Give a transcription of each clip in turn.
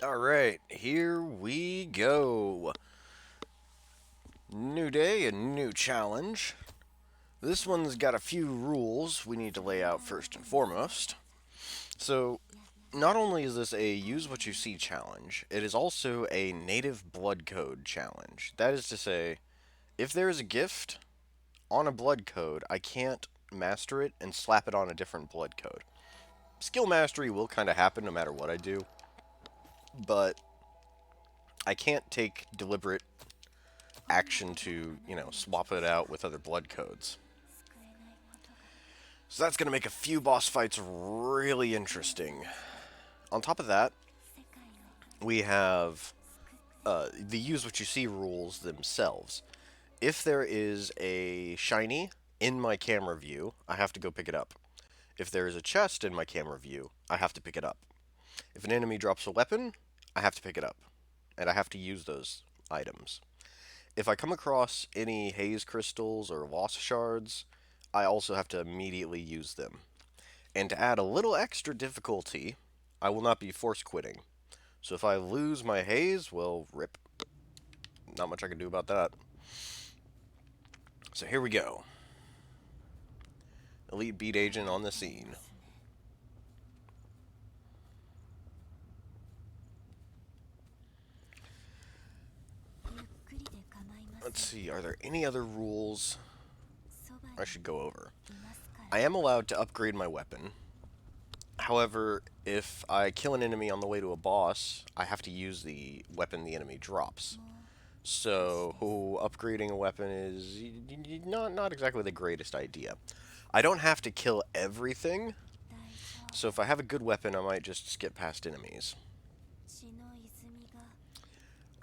Alright, here we go. New day, a new challenge. This one's got a few rules we need to lay out first and foremost. So, not only is this a use what you see challenge, it is also a native blood code challenge. That is to say, if there is a gift on a blood code, I can't master it and slap it on a different blood code. Skill mastery will kind of happen no matter what I do, but I can't take deliberate action to, swap it out with other blood codes. So that's going to make a few boss fights really interesting. On top of that, we have the use what you see rules themselves. If there is a shiny in my camera view, I have to go pick it up. If there is a chest in my camera view, I have to pick it up. If an enemy drops a weapon, I have to pick it up. And I have to use those items. If I come across any haze crystals or lost shards, I also have to immediately use them. And to add a little extra difficulty, I will not be force quitting. So if I lose my haze, well, rip. Not much I can do about that. So here we go. Elite beat agent on the scene. Let's see, are there any other rules I should go over? I am allowed to upgrade my weapon. However, if I kill an enemy on the way to a boss, I have to use the weapon the enemy drops. So, upgrading a weapon is not exactly the greatest idea. I don't have to kill everything, so if I have a good weapon, I might just skip past enemies.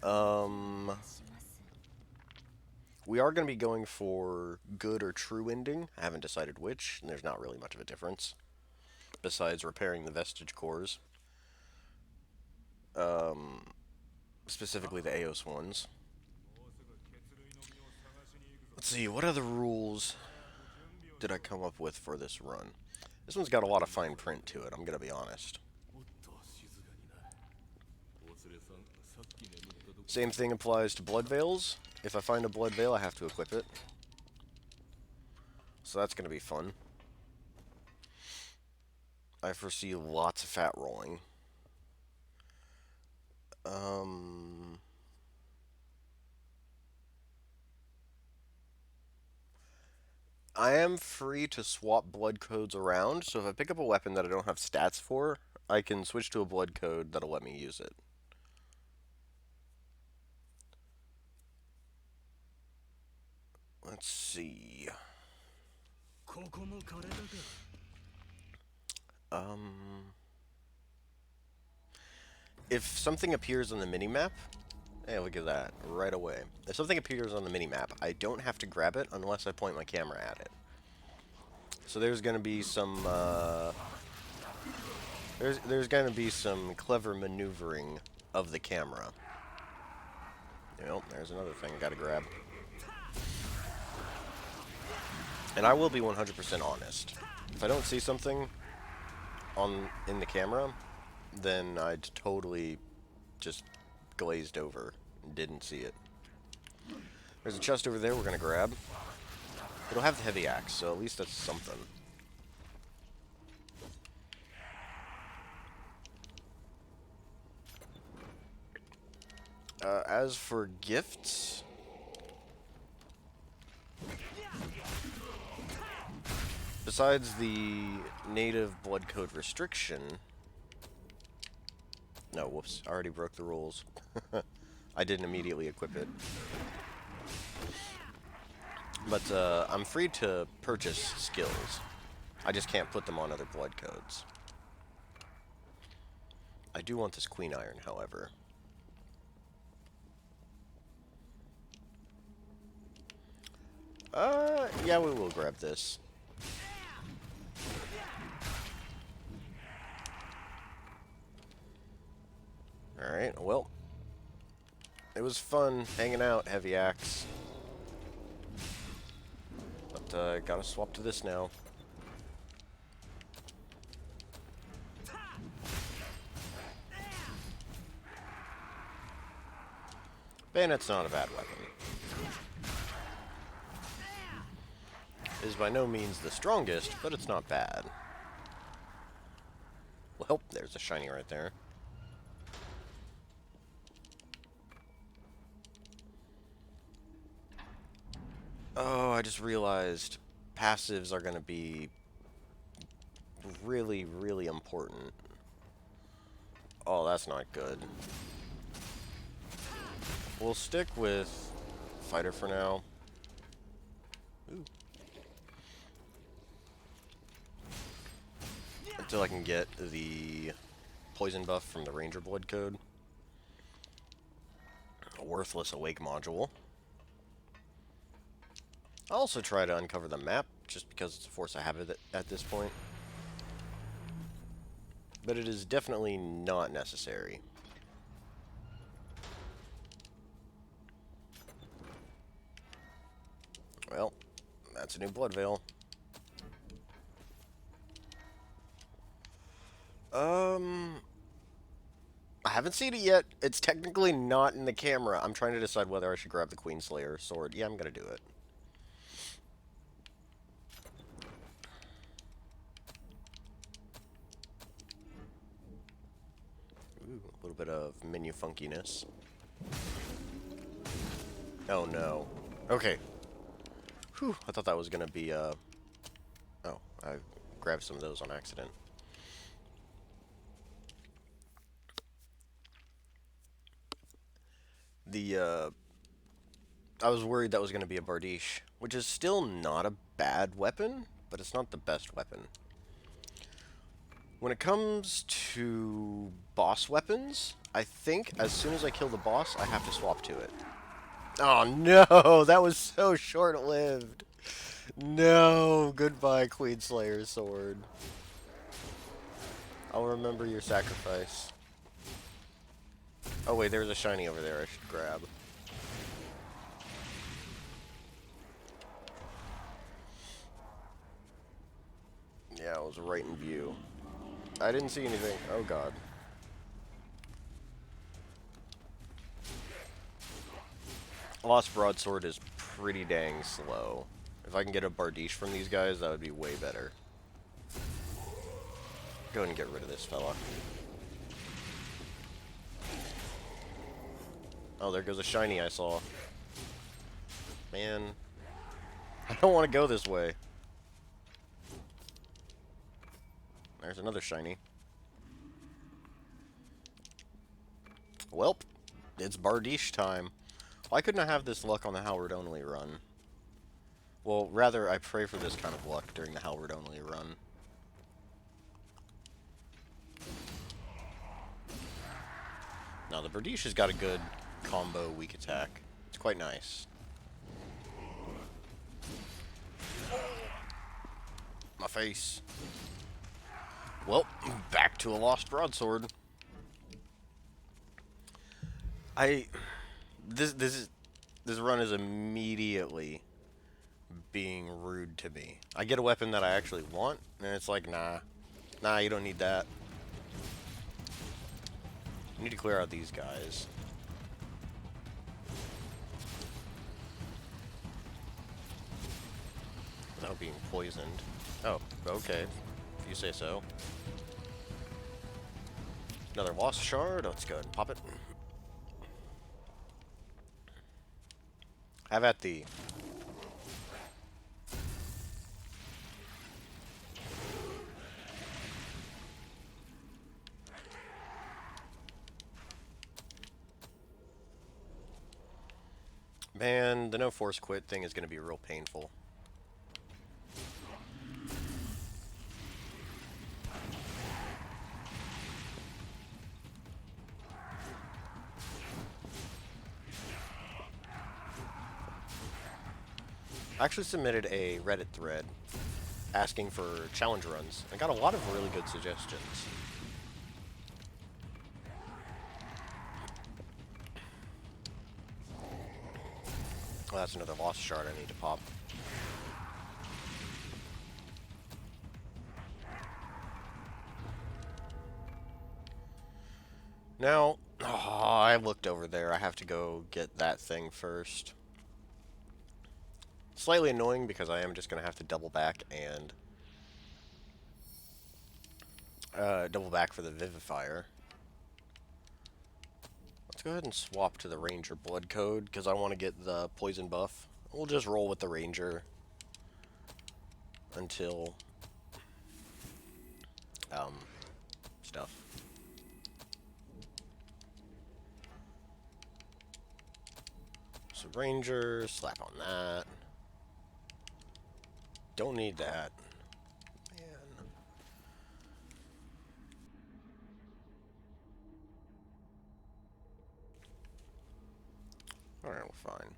Um, we are going to be going for good or true ending. I haven't decided which, and there's not really much of a difference, besides repairing the vestige cores. Um, Specifically the Eos ones. Let's see, what other rules did I come up with for this run? This one's got a lot of fine print to it, I'm going to be honest. Same thing applies to blood veils. If I find a blood veil, I have to equip it. So that's going to be fun. I foresee lots of fat rolling. I am free to swap blood codes around, so if I pick up a weapon that I don't have stats for, I can switch to a blood code that'll let me use it. Let's see. Um, if something appears on the minimap, hey, look at that, right away. If something appears on the minimap, I don't have to grab it unless I point my camera at it. So there's going to be some, there's going to be some clever maneuvering of the camera. There's another thing I got to grab. And I will be 100% honest. If I don't see something in the camera, then I'd totally just glazed over and didn't see it. There's a chest over there we're going to grab. It'll have the heavy axe, so at least that's something. As for gifts, besides the native blood code restriction... No, whoops, I already broke the rules. I didn't immediately equip it. But I'm free to purchase skills. I just can't put them on other blood codes. I do want this Queen Iron, however. Yeah, we will grab this. Alright, well. It was fun hanging out, Heavy Axe. But, gotta swap to this now. Bayonet's not a bad weapon. It is by no means the strongest, but it's not bad. Well, there's a shiny right there. Oh, I just realized passives are going to be really, really important. Oh, that's not good. We'll stick with Fighter for now. Ooh. Until I can get the poison buff from the Ranger Blood Code. A worthless Awake module. I'll also try to uncover the map, just because it's a force of habit at this point. But it is definitely not necessary. Well, that's a new Blood Veil. I haven't seen it yet. It's technically not in the camera. I'm trying to decide whether I should grab the Queenslayer sword. Yeah, I'm gonna do it. Ooh, a little bit of menu funkiness. Oh no. Okay. Whew, I thought that was gonna be, Oh, I grabbed some of those on accident. I was worried that was gonna be a Bardiche, which is still not a bad weapon, but it's not the best weapon. When it comes to boss weapons, I think as soon as I kill the boss, I have to swap to it. Oh no, that was so short-lived. No, goodbye, Queenslayer sword. I'll remember your sacrifice. Oh wait, there's a shiny over there I should grab. Yeah, it was right in view. I didn't see anything. Oh god. Lost Broadsword is pretty dang slow. If I can get a Bardiche from these guys, that would be way better. Go ahead and get rid of this fella. Oh, there goes a shiny I saw. Man. I don't want to go this way. There's another shiny. Welp. It's Bardiche time. Why couldn't I have this luck on the Howard only run? Well, rather, I pray for this kind of luck during the Howard only run. Now, the Bardiche has got a good combo weak attack. It's quite nice. My face. Well, back to a Lost Broadsword. This run is immediately being rude to me. I get a weapon that I actually want, and it's like, nah, you don't need that. I need to clear out these guys. Without being poisoned. Oh, okay, if you say so. Another Lost Shard. Let's go ahead and pop it. Have at thee. Man, the no force quit thing is going to be real painful. I actually submitted a Reddit thread asking for challenge runs. I got a lot of really good suggestions. Well, that's another Lost Shard I need to pop. Now, oh, I looked over there. I have to go get that thing first. Slightly annoying because I am just going to have to double back and double back for the Vivifier. Let's go ahead and swap to the Ranger Blood Code because I want to get the poison buff. We'll just roll with the Ranger until stuff. So Ranger, slap on that. Don't need that. Man. Alright, we're fine.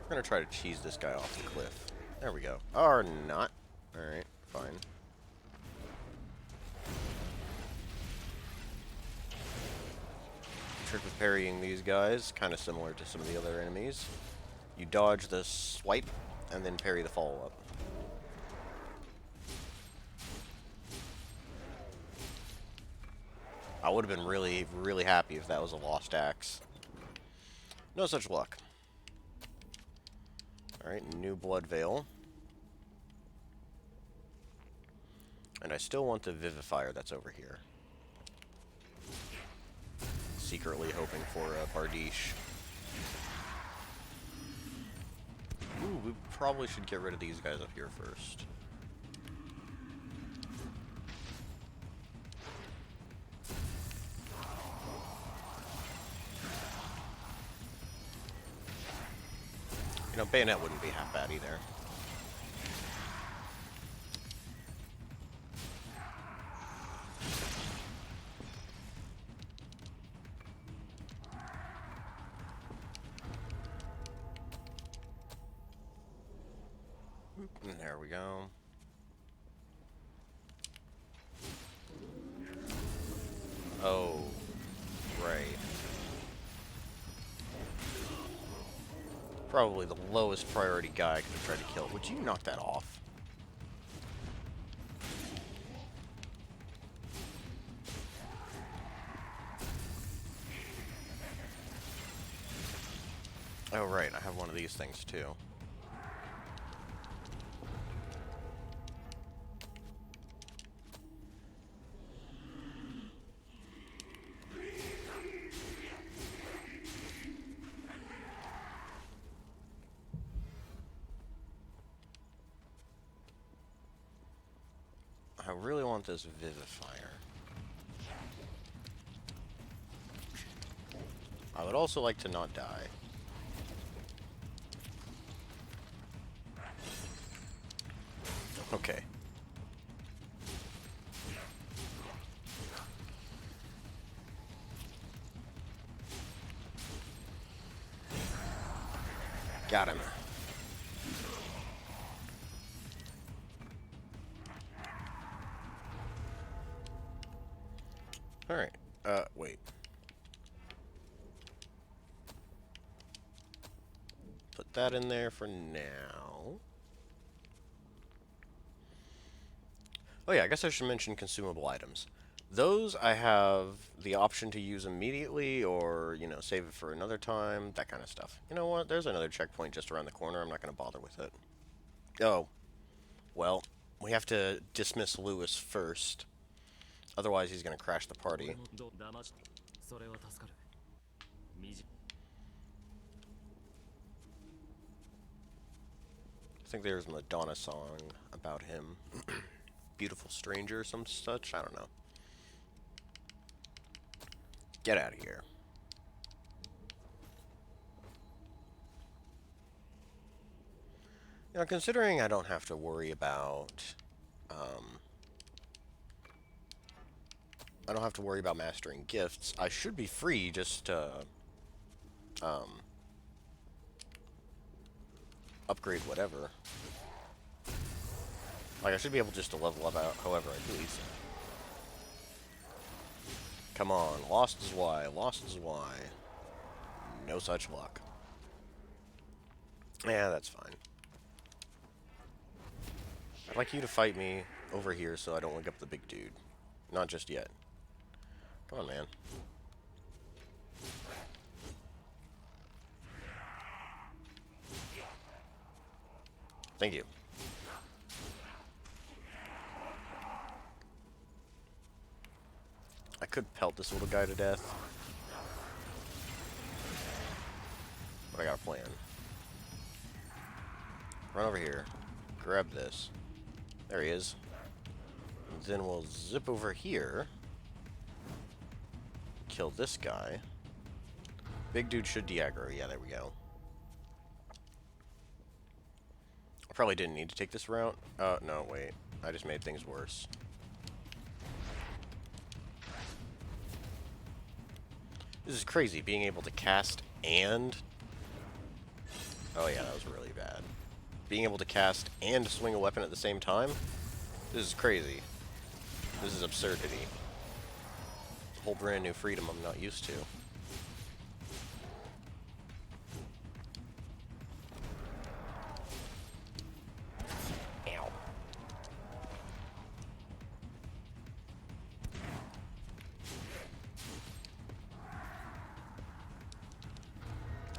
We're gonna try to cheese this guy off the cliff. There we go. Or not. Alright, fine. Trick with parrying these guys, kind of similar to some of the other enemies. You dodge the swipe, and then parry the follow-up. I would have been really, really happy if that was a lost axe. No such luck. Alright, new blood veil. And I still want the Vivifier that's over here. Secretly hoping for a Bardiche. Ooh, we probably should get rid of these guys up here first. You know, Bayonet wouldn't be half bad either. And there we go. Oh, right. Probably the lowest priority guy I could have tried to kill. Would you knock that off? Oh, right. I have one of these things, too. I really want this Vivifier. I would also like to not die. Okay. Got him. Alright. Wait. Put that in there for now. Oh yeah, I guess I should mention consumable items. Those I have the option to use immediately or, you know, save it for another time, that kind of stuff. You know what? There's another checkpoint just around the corner. I'm not going to bother with it. Oh. Well, we have to dismiss Lewis first. Otherwise, he's going to crash the party. I think there's a Madonna song about him. Beautiful stranger or some such. I don't know. Get out of here. You know, considering I don't have to worry about... I don't have to worry about mastering gifts, I should be free just to... upgrade whatever. Like, I should be able just to level up out however I please. Come on, lost is why, lost is why. No such luck. Yeah, that's fine. I'd like you to fight me over here so I don't wake up the big dude. Not just yet. Come on, man. Thank you. I could pelt this little guy to death. But I got a plan. Run over here. Grab this. There he is. And then we'll zip over here. Kill this guy. Big dude should de-aggro. Yeah, there we go. I probably didn't need to take this route. Oh, no, wait. I just made things worse. This is crazy, being able to cast and... Oh yeah, that was really bad. Being able to cast and swing a weapon at the same time? This is crazy. This is absurdity. A whole brand new freedom I'm not used to. Ow.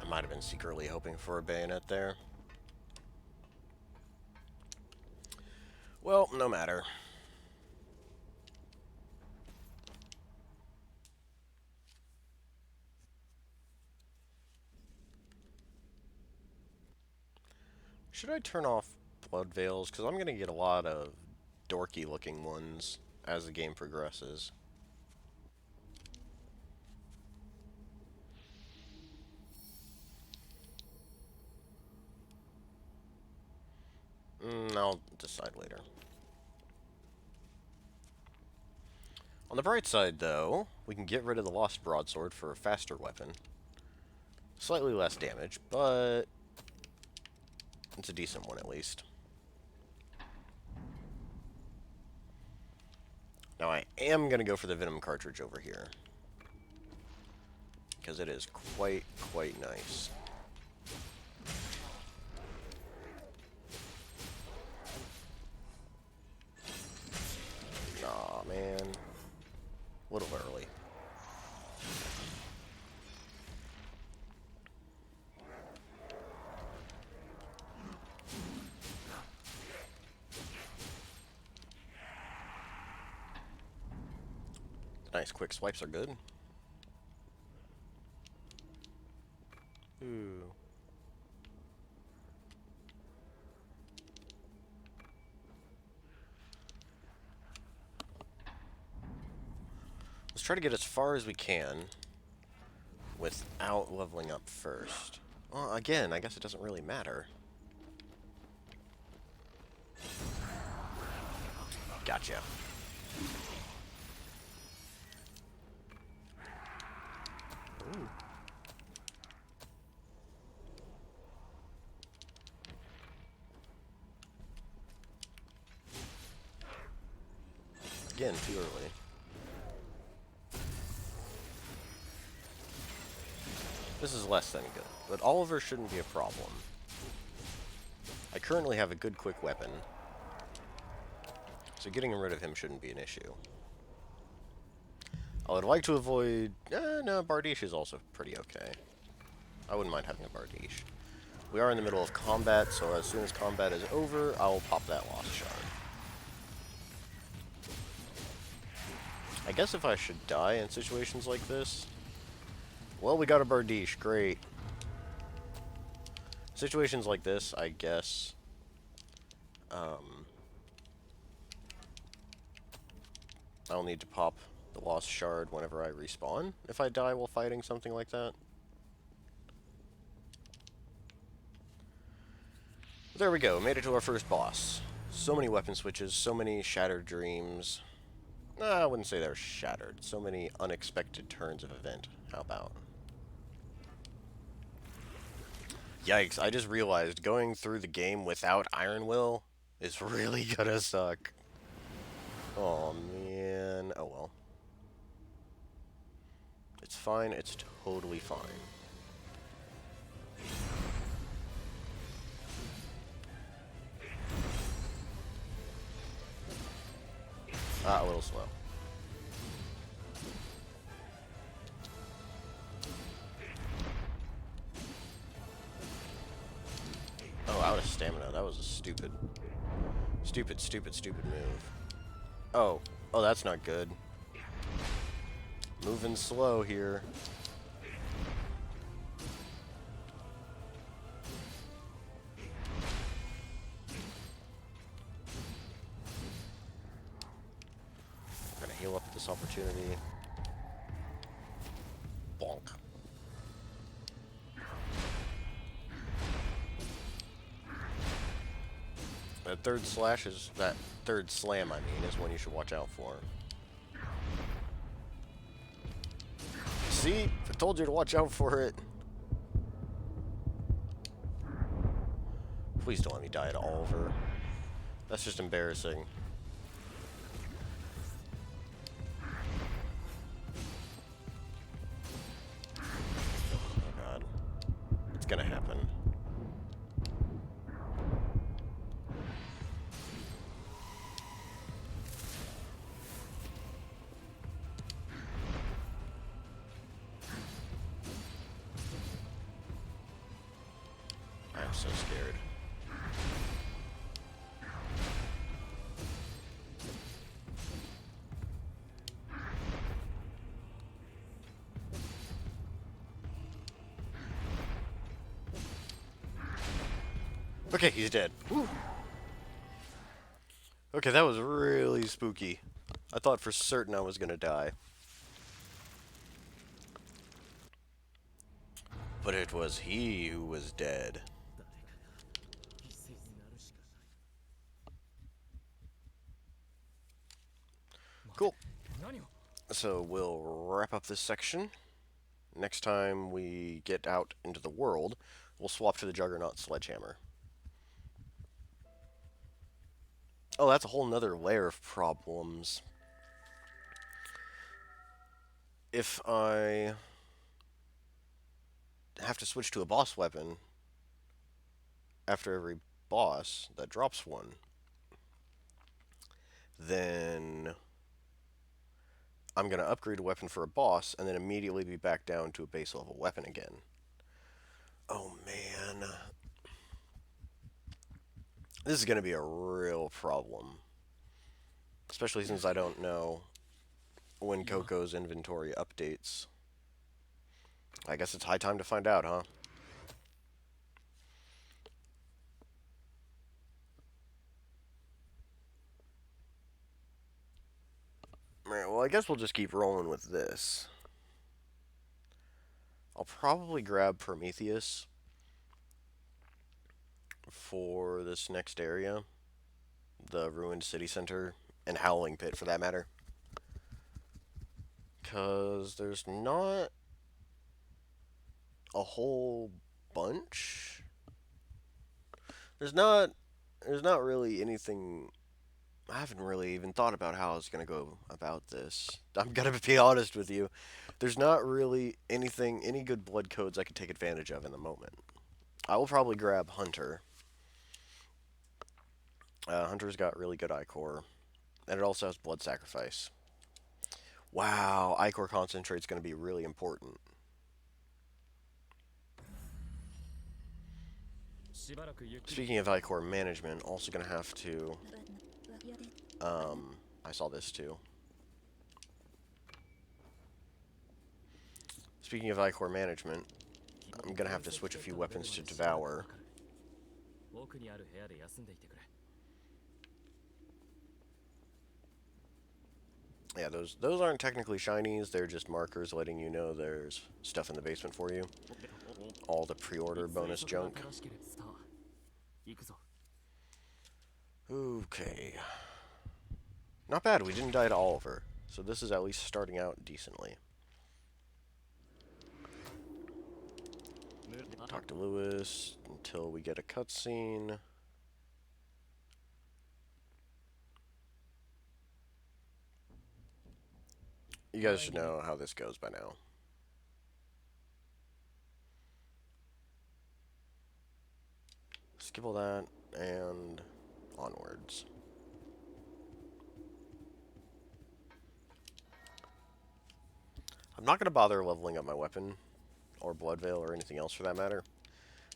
I might have been secretly hoping for a bayonet there. Well, no matter. Should I turn off blood veils? Because I'm going to get a lot of dorky looking ones as the game progresses. I'll decide later. On the bright side, though, we can get rid of the Lost Broadsword for a faster weapon. Slightly less damage, but it's a decent one at least. Now I am going to go for the Venom cartridge over here, because it is quite nice. Aw, man. A little early. Nice quick swipes are good. Ooh. Let's try to get as far as we can without leveling up first. Well, again, I guess it doesn't really matter. Gotcha. Ooh. Again, too early. This is less than good, but Oliver shouldn't be a problem. I currently have a good quick weapon, so getting rid of him shouldn't be an issue. I would like to avoid... no, Bardiche is also pretty okay. I wouldn't mind having a Bardiche. We are in the middle of combat, so as soon as combat is over, I'll pop that Lost Shard. I guess if I should die in situations like this... Well, we got a Bardiche, great. Situations like this, I guess... I'll need to pop the Lost Shard whenever I respawn, if I die while fighting something like that. There we go, made it to our first boss. So many weapon switches, so many shattered dreams. I wouldn't say they're shattered. So many unexpected turns of event. How about? Yikes, I just realized going through the game without Iron Will is really gonna suck. Oh man, oh well. It's fine, it's totally fine. A little slow. stupid. Stupid, stupid, stupid move. Oh. Oh, that's not good. Moving slow here. I'm gonna heal up this opportunity. Bonk. That third slash is... that third slam, I mean, is one you should watch out for. See? I told you to watch out for it. Please don't let me die to Oliver. That's just embarrassing. Oh god. It's gonna happen. I'm so scared. Okay, he's dead. Woo. Okay, that was really spooky. I thought for certain I was gonna die. But it was he who was dead. Cool. So we'll wrap up this section. Next time we get out into the world, we'll swap to the Juggernaut Sledgehammer. Oh, that's a whole nother layer of problems. If I have to switch to a boss weapon after every boss that drops one, then I'm going to upgrade a weapon for a boss and then immediately be back down to a base level weapon again. Oh man. This is going to be a real problem. Especially since I don't know when Coco's inventory updates. I guess it's high time to find out, huh? Alright, well I guess we'll just keep rolling with this. I'll probably grab Prometheus for this next area. The Ruined City Center, and Howling Pit for that matter. Because there's not a whole bunch. There's not really anything. I haven't really even thought about how I was going to go about this. I'm going to be honest with you. There's not really any good blood codes I can take advantage of in the moment. I will probably grab Hunter. Hunter's got really good Ichor. And it also has Blood Sacrifice. Wow, Ichor Concentrate's going to be really important. Speaking of Ichor management, also going to have to... I saw this too. Speaking of Ichor management, I'm going to have to switch a few weapons to Devour. Yeah, those aren't technically shinies, they're just markers letting you know there's stuff in the basement for you. All the pre-order bonus junk. Okay. Not bad, we didn't die to Oliver, so this is at least starting out decently. Talk to Lewis until we get a cutscene. You guys should know how this goes by now. Skip all that, and onwards. I'm not going to bother leveling up my weapon, or Blood Veil, or anything else for that matter,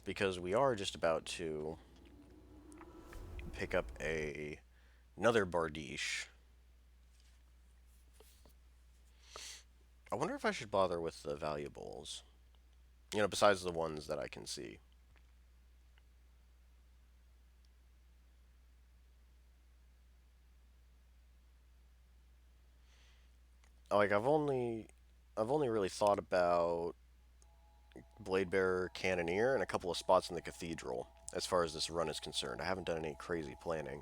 because we are just about to pick up another Bardiche. I wonder if I should bother with the valuables. You know, besides the ones that I can see. Like I've only really thought about Blade Bearer, Cannoneer, and a couple of spots in the Cathedral as far as this run is concerned. I haven't done any crazy planning.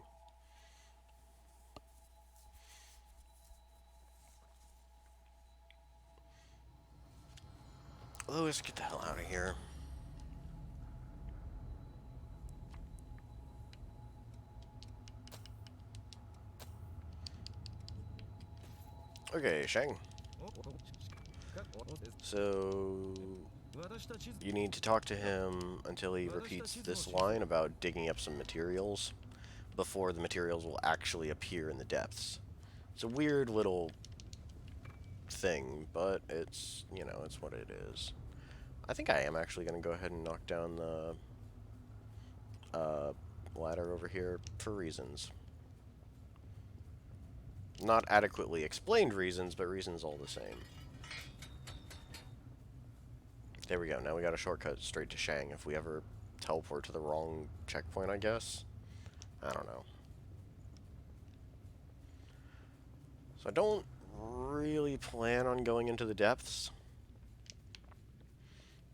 Let's get the hell out of here. Okay, Shang. So you need to talk to him until he repeats this line about digging up some materials before the materials will actually appear in the depths. It's a weird little thing, but it's, you know, it's what it is. I think I am actually going to go ahead and knock down the ladder over here for reasons. Not adequately explained reasons, but reasons all the same. There we go. Now we got a shortcut straight to Shang if we ever teleport to the wrong checkpoint, I guess. I don't know. So I don't really plan on going into the depths.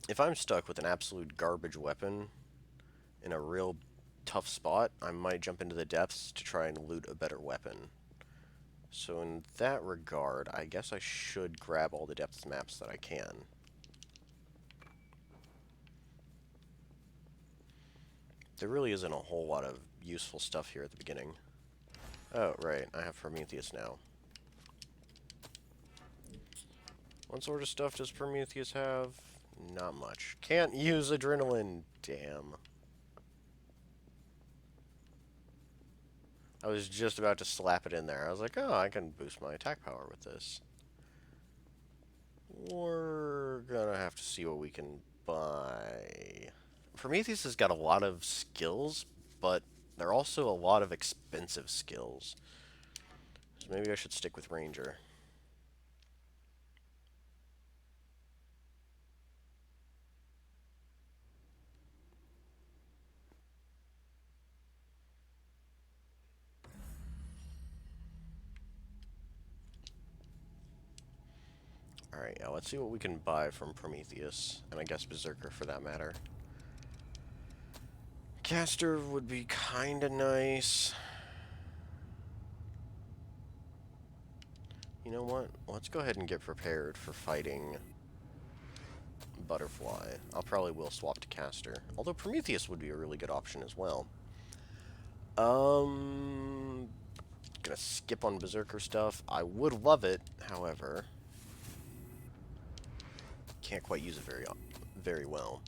If I'm stuck with an absolute garbage weapon in a real tough spot, I might jump into the depths to try and loot a better weapon. So in that regard, I guess I should grab all the depths maps that I can. There really isn't a whole lot of useful stuff here at the beginning. Oh, right, I have Prometheus now. What sort of stuff does Prometheus have? Not much. Can't use adrenaline. Damn. I was just about to slap it in there. I was like, oh, I can boost my attack power with this. We're gonna have to see what we can buy. Prometheus has got a lot of skills, but they're also a lot of expensive skills. So maybe I should stick with Ranger. Alright, yeah, let's see what we can buy from Prometheus, and I guess Berserker for that matter. Caster would be kinda nice. You know what? Let's go ahead and get prepared for fighting Butterfly. I'll probably will swap to Caster. Although Prometheus would be a really good option as well. Gonna skip on Berserker stuff. I would love it, however. Can't quite use it very well.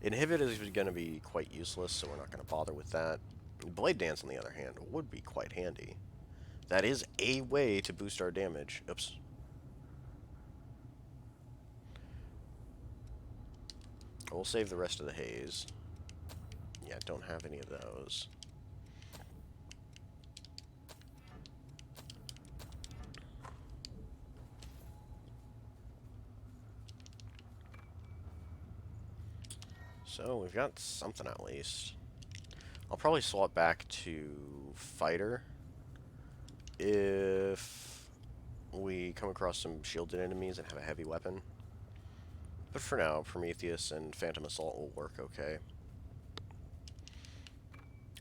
Inhibit is going to be quite useless, so we're not going to bother with that. Blade Dance, on the other hand, would be quite handy. That is a way to boost our damage. Oops. We'll save the rest of the haze. Yeah, don't have any of those. So, we've got something at least. I'll probably swap back to Fighter if we come across some shielded enemies and have a heavy weapon. But for now, Prometheus and Phantom Assault will work okay.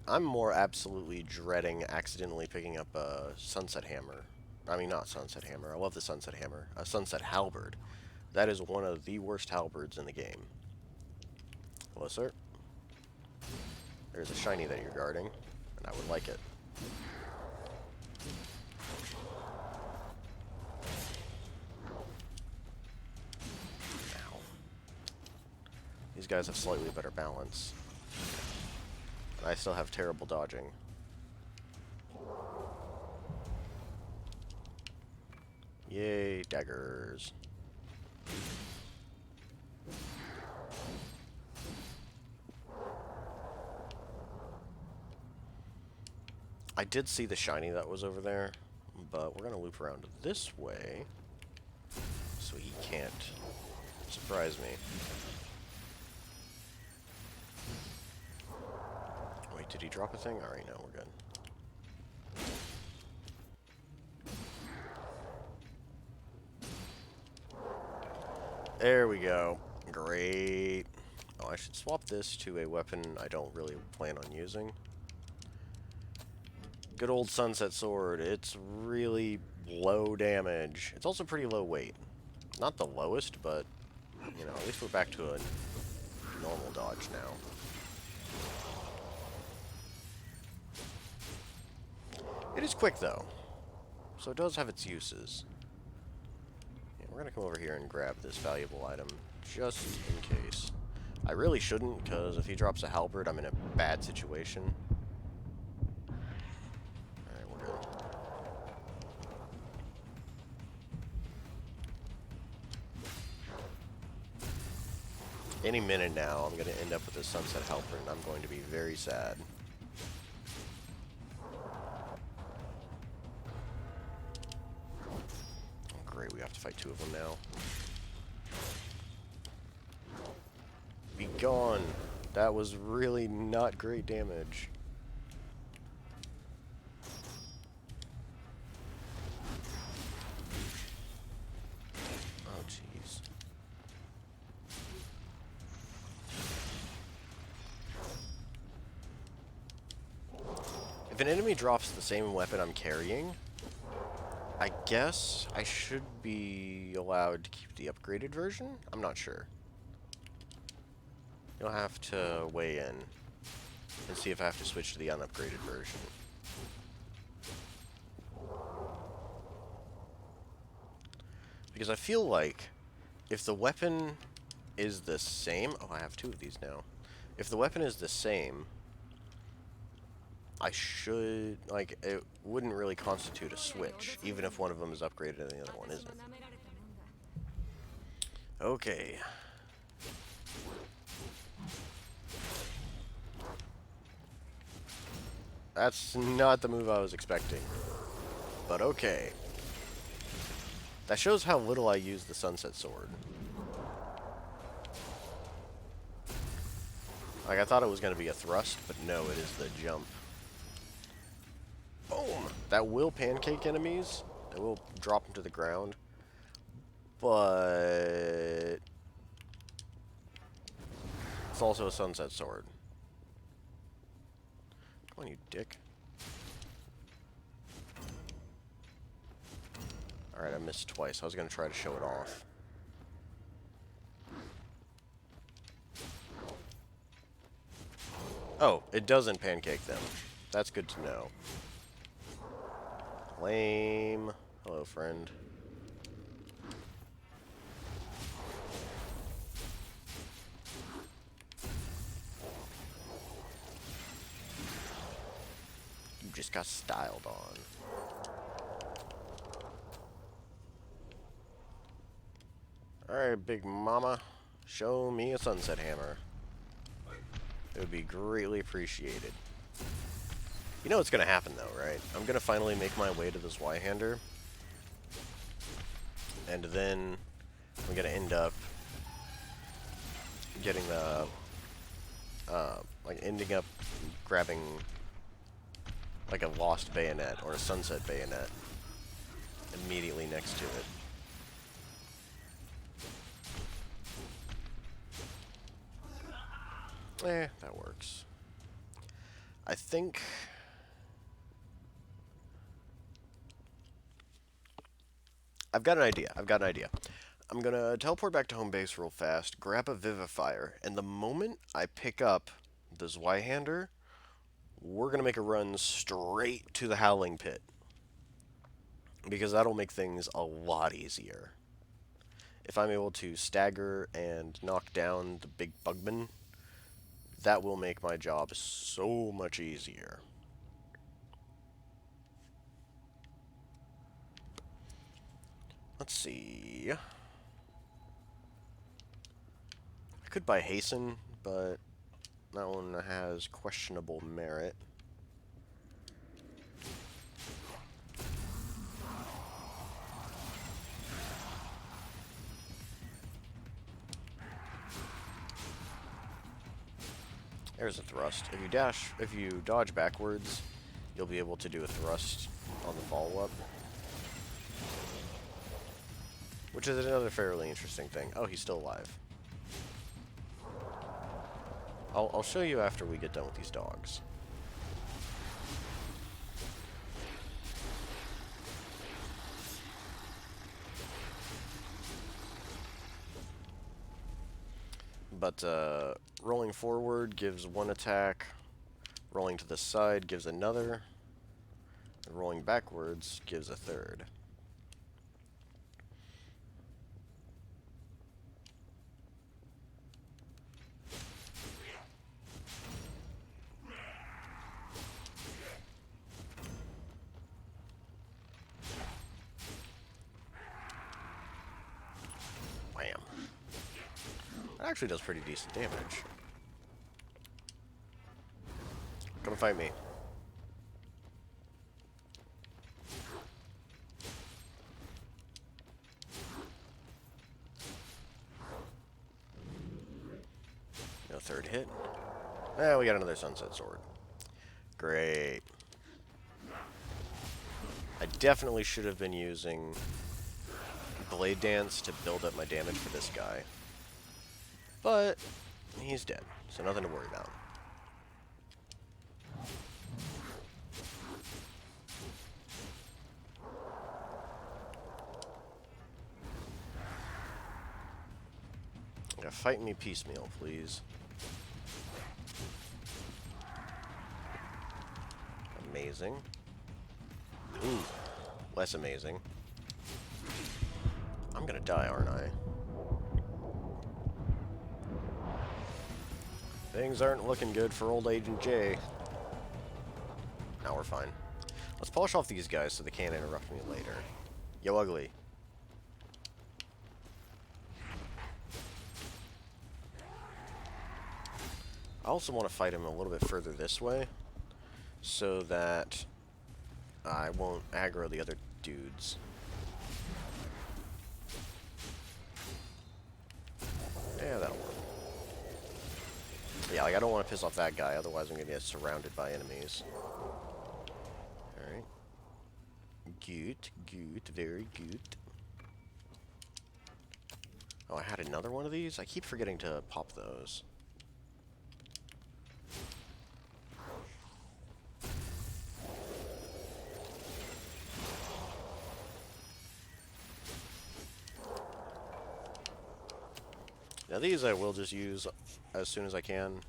I'm more absolutely dreading accidentally picking up a Sunset Hammer. I mean, not Sunset Hammer. I love the Sunset Hammer. A Sunset Halberd. That is one of the worst halberds in the game. Hello, sir. There's a shiny that you're guarding, and I would like it. Ow. These guys have slightly better balance. And I still have terrible dodging. Yay, daggers. I did see the shiny that was over there, but we're gonna loop around this way so he can't surprise me. Wait, did he drop a thing? Alright, no, we're good. There we go. Great. Oh, I should swap this to a weapon I don't really plan on using. Good old Sunset Sword. It's really low damage. It's also pretty low weight. Not the lowest, but, you know, at least we're back to a normal dodge now. It is quick, though, so it does have its uses. Yeah, we're going to come over here and grab this valuable item, just in case. I really shouldn't, because if he drops a halberd, I'm in a bad situation. Alright, we're good. Any minute now, I'm going to end up with a Sunset Halberd, and I'm going to be very sad. Oh, great, we have to fight two of them now. Be gone. That was really not great damage. Oh, jeez. If an enemy drops the same weapon I'm carrying, I guess I should be allowed to keep the upgraded version? I'm not sure. You'll have to weigh in and see if I have to switch to the unupgraded version. Because I feel like if the weapon is the same... Oh, I have two of these now. If the weapon is the same, I should... Like, it wouldn't really constitute a switch, even if one of them is upgraded and the other one isn't. Okay. That's not the move I was expecting. But okay. That shows how little I use the Sunset Sword. Like, I thought it was going to be a thrust, but no, it is the jump. Boom! That will pancake enemies. It will drop them to the ground. But... it's also a Sunset Sword. Come on, you dick. Alright, I missed twice. I was going to try to show it off. Oh, it doesn't pancake them. That's good to know. Lame. Hello, friend. You just got styled on. Alright, big mama. Show me a sunset hammer. It would be greatly appreciated. You know what's going to happen, though, right? I'm going to finally make my way to this Y-hander. And then I'm going to end up getting the... like, ending up grabbing, like, a lost bayonet or a sunset bayonet immediately next to it. That works. I think... I've got an idea. I'm gonna teleport back to home base real fast, grab a Vivifier, and the moment I pick up the Zweihander, we're gonna make a run straight to the Howling Pit. Because that'll make things a lot easier. If I'm able to stagger and knock down the big bugman, that will make my job so much easier. Let's see. I could buy Hasten, but that one has questionable merit. There's a thrust. If you dodge backwards, you'll be able to do a thrust on the follow-up. Which is another fairly interesting thing. Oh, he's still alive. I'll show you after we get done with these dogs. But rolling forward gives one attack, rolling to the side gives another, and rolling backwards gives a third. Wham. That actually does pretty decent damage. Come fight me. No third hit. We got another Sunset Sword. Great. I definitely should have been using Blade Dance to build up my damage for this guy. But he's dead, so nothing to worry about. Fight me piecemeal, please. Amazing. Ooh, less amazing. I'm gonna die, aren't I? Things aren't looking good for old Agent J. Now we're fine. Let's polish off these guys so they can't interrupt me later. Yo, ugly. I also want to fight him a little bit further this way, so that I won't aggro the other dudes. Yeah, that'll work. Yeah, like I don't want to piss off that guy, otherwise I'm going to get surrounded by enemies. Alright. Good, good, very good. Oh, I had another one of these? I keep forgetting to pop those. Now these I will just use as soon as I can,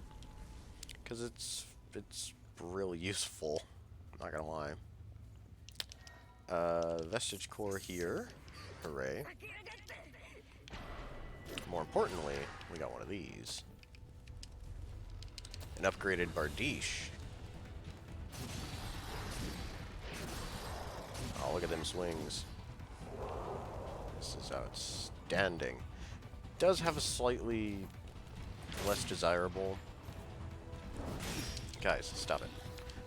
because it's really useful, not gonna lie. Vestige Core here, hooray. More importantly, we got one of these. An upgraded Bardiche. Oh, look at them swings. This is outstanding. Does have a slightly less desirable... Guys, stop it.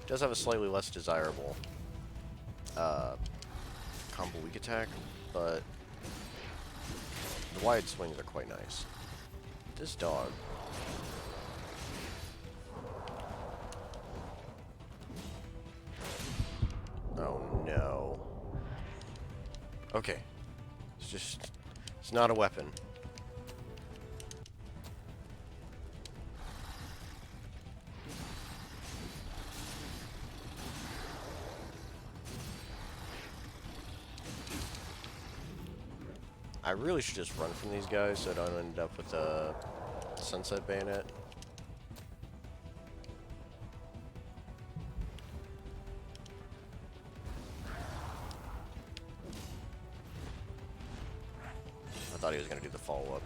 Does have a slightly less desirable combo weak attack, but the wide swings are quite nice. This dog... Oh no. Okay. It's not a weapon. I really should just run from these guys so I don't end up with a Sunset Bayonet. I thought he was going to do the follow-up.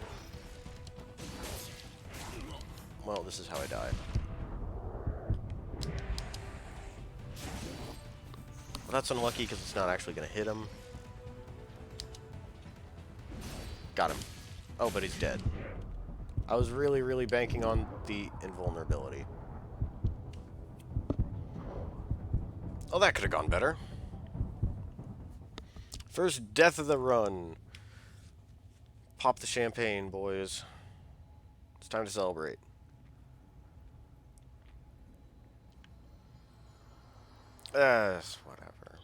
Well, this is how I die. Well, that's unlucky because it's not actually going to hit him. Got him. Oh, but he's dead. I was really, really banking on the invulnerability. Oh, that could have gone better. First death of the run. Pop the champagne, boys. It's time to celebrate. Whatever.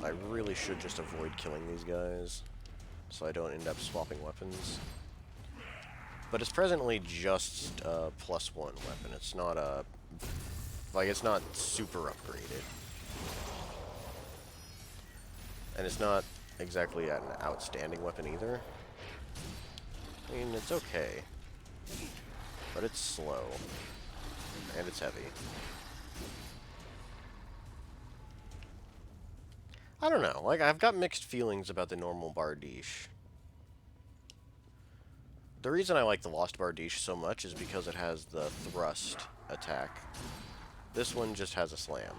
I really should just avoid killing these guys, so I don't end up swapping weapons. But it's presently just a +1 weapon. It's not a... like, it's not super upgraded. And it's not exactly an outstanding weapon either. I mean, it's okay. But it's slow. And it's heavy. I don't know. Like, I've got mixed feelings about the normal Bardiche. The reason I like the Lost Bardiche so much is because it has the thrust attack. This one just has a slam.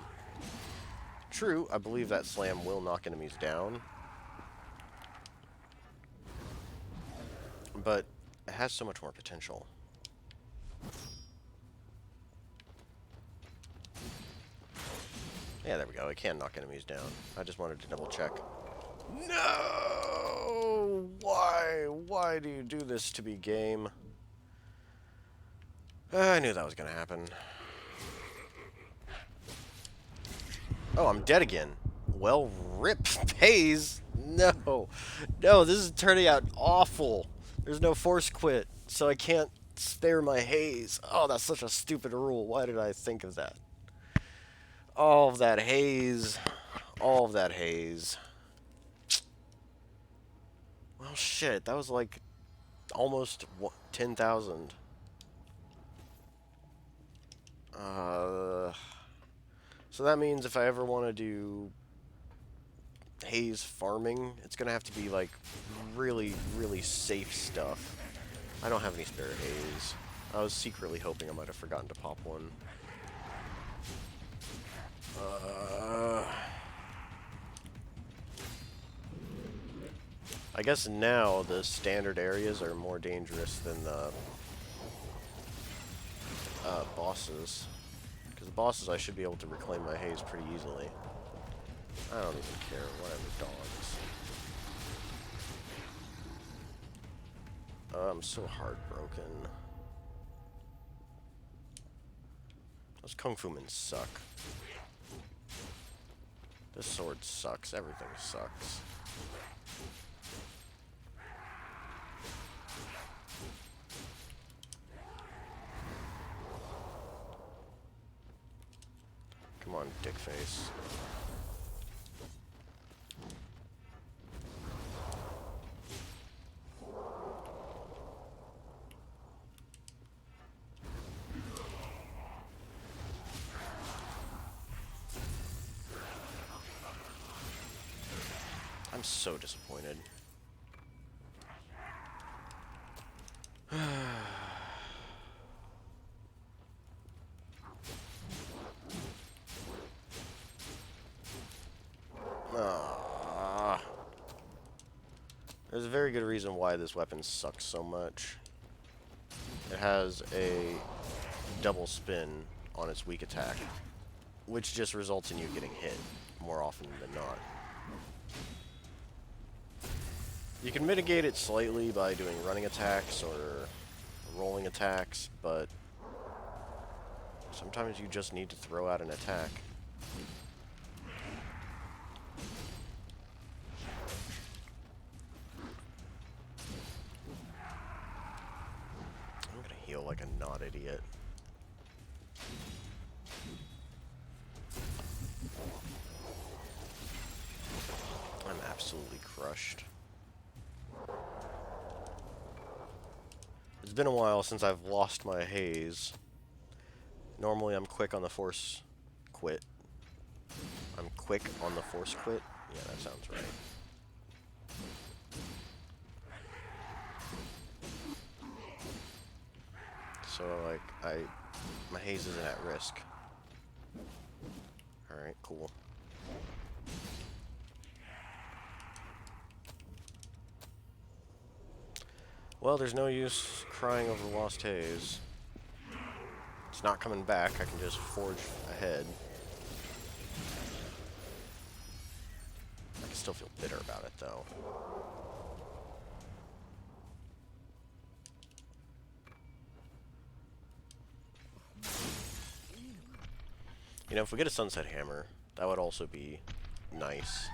True, I believe that slam will knock enemies down. But it has so much more potential. Yeah, there we go. It can knock enemies down. I just wanted to double check. No! Why? Why do you do this to me, game? I knew that was going to happen. Oh, I'm dead again. Well, rip Haze. No. No, this is turning out awful. There's no force quit, so I can't spare my haze. Oh, that's such a stupid rule. Why did I think of that? All of that haze. All of that haze. Well, shit. That was like almost 10,000. So that means if I ever want to do haze farming, it's going to have to be like really, really safe stuff. I don't have any spare haze. I was secretly hoping I might have forgotten to pop one. I guess now the standard areas are more dangerous than the bosses. Because the bosses I should be able to reclaim my haze pretty easily. I don't even care. Whatever, dogs. I'm so heartbroken. Those Kung Fu men suck. This sword sucks. Everything sucks. Come on, dickface. I'm so disappointed. There's a very good reason why this weapon sucks so much. It has a double spin on its weak attack, which just results in you getting hit more often than not. You can mitigate it slightly by doing running attacks or rolling attacks, but sometimes you just need to throw out an attack. I'm gonna heal like a not idiot. I'm absolutely crushed. It's been a while since I've lost my haze. Normally I'm quick on the force quit. I'm quick on the force quit? Yeah, that sounds right. So, like, my haze isn't at risk. Alright, cool. Well, there's no use crying over lost haze. It's not coming back. I can just forge ahead. still feel bitter about it, though. You know, if we get a Sunset Hammer, that would also be nice.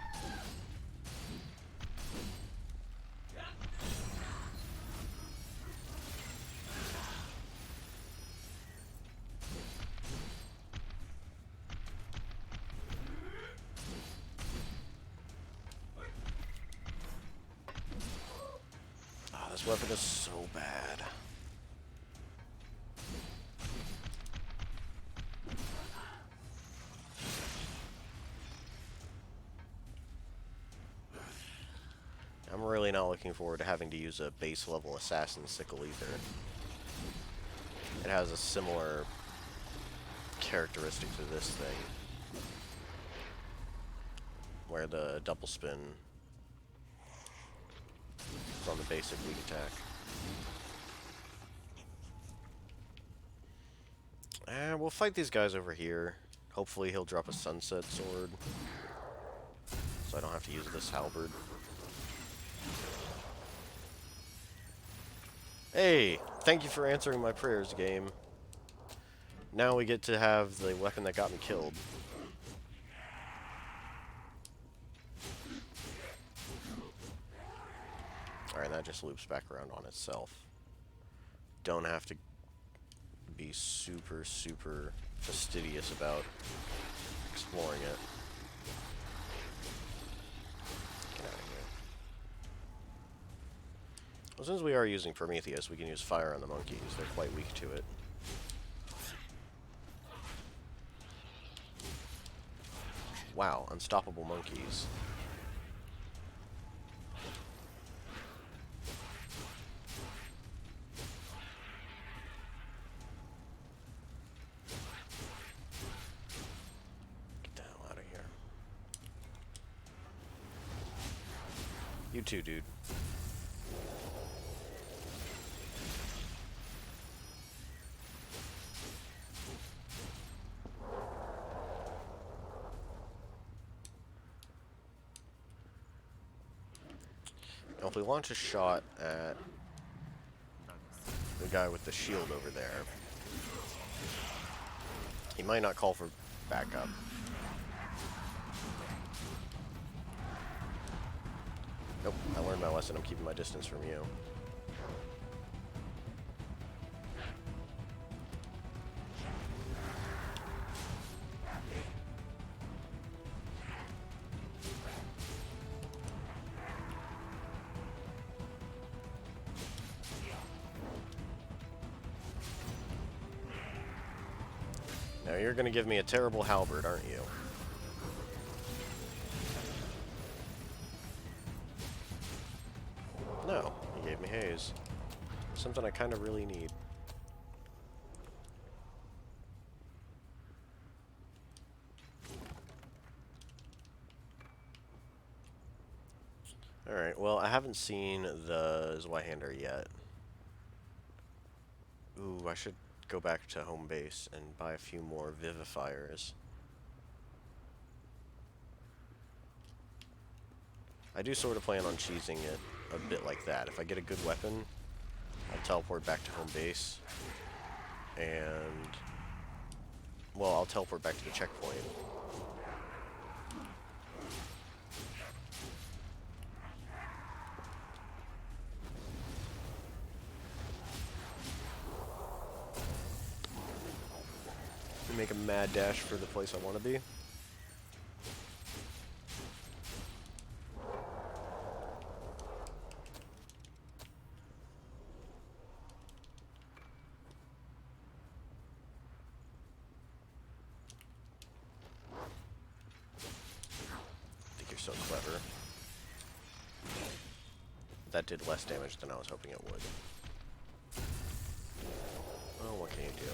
Oh, this weapon is so bad. I'm really not looking forward to having to use a base level assassin sickle either. It has a similar characteristic to this thing, where the double spin is on the basic weak attack. And we'll fight these guys over here. Hopefully he'll drop a sunset sword, so I don't have to use this halberd. Hey, thank you for answering my prayers, game. Now we get to have the weapon that got me killed. Alright, that just loops back around on itself. Don't have to be super, super fastidious about exploring it. Get out of here. Well, since we are using Prometheus, we can use fire on the monkeys. They're quite weak to it. Wow, unstoppable monkeys. Get the hell out of here. You too, dude. Now, if we launch a shot at the guy with the shield over there, he might not call for backup. Nope, I learned my lesson. I'm keeping my distance from you. Now you're gonna give me a terrible halberd, aren't you? No, he gave me haze. Something I kind of really need. Alright, well, I haven't seen the Zweihander yet. Ooh, I should go back to home base and buy a few more Vivifiers. I do sort of plan on cheesing it a bit like that. If I get a good weapon, I'll teleport back to home base, and, well, I'll teleport back to the checkpoint. Make a mad dash for the place I want to be. I think you're so clever. That did less damage than I was hoping it would. Oh, what can you do?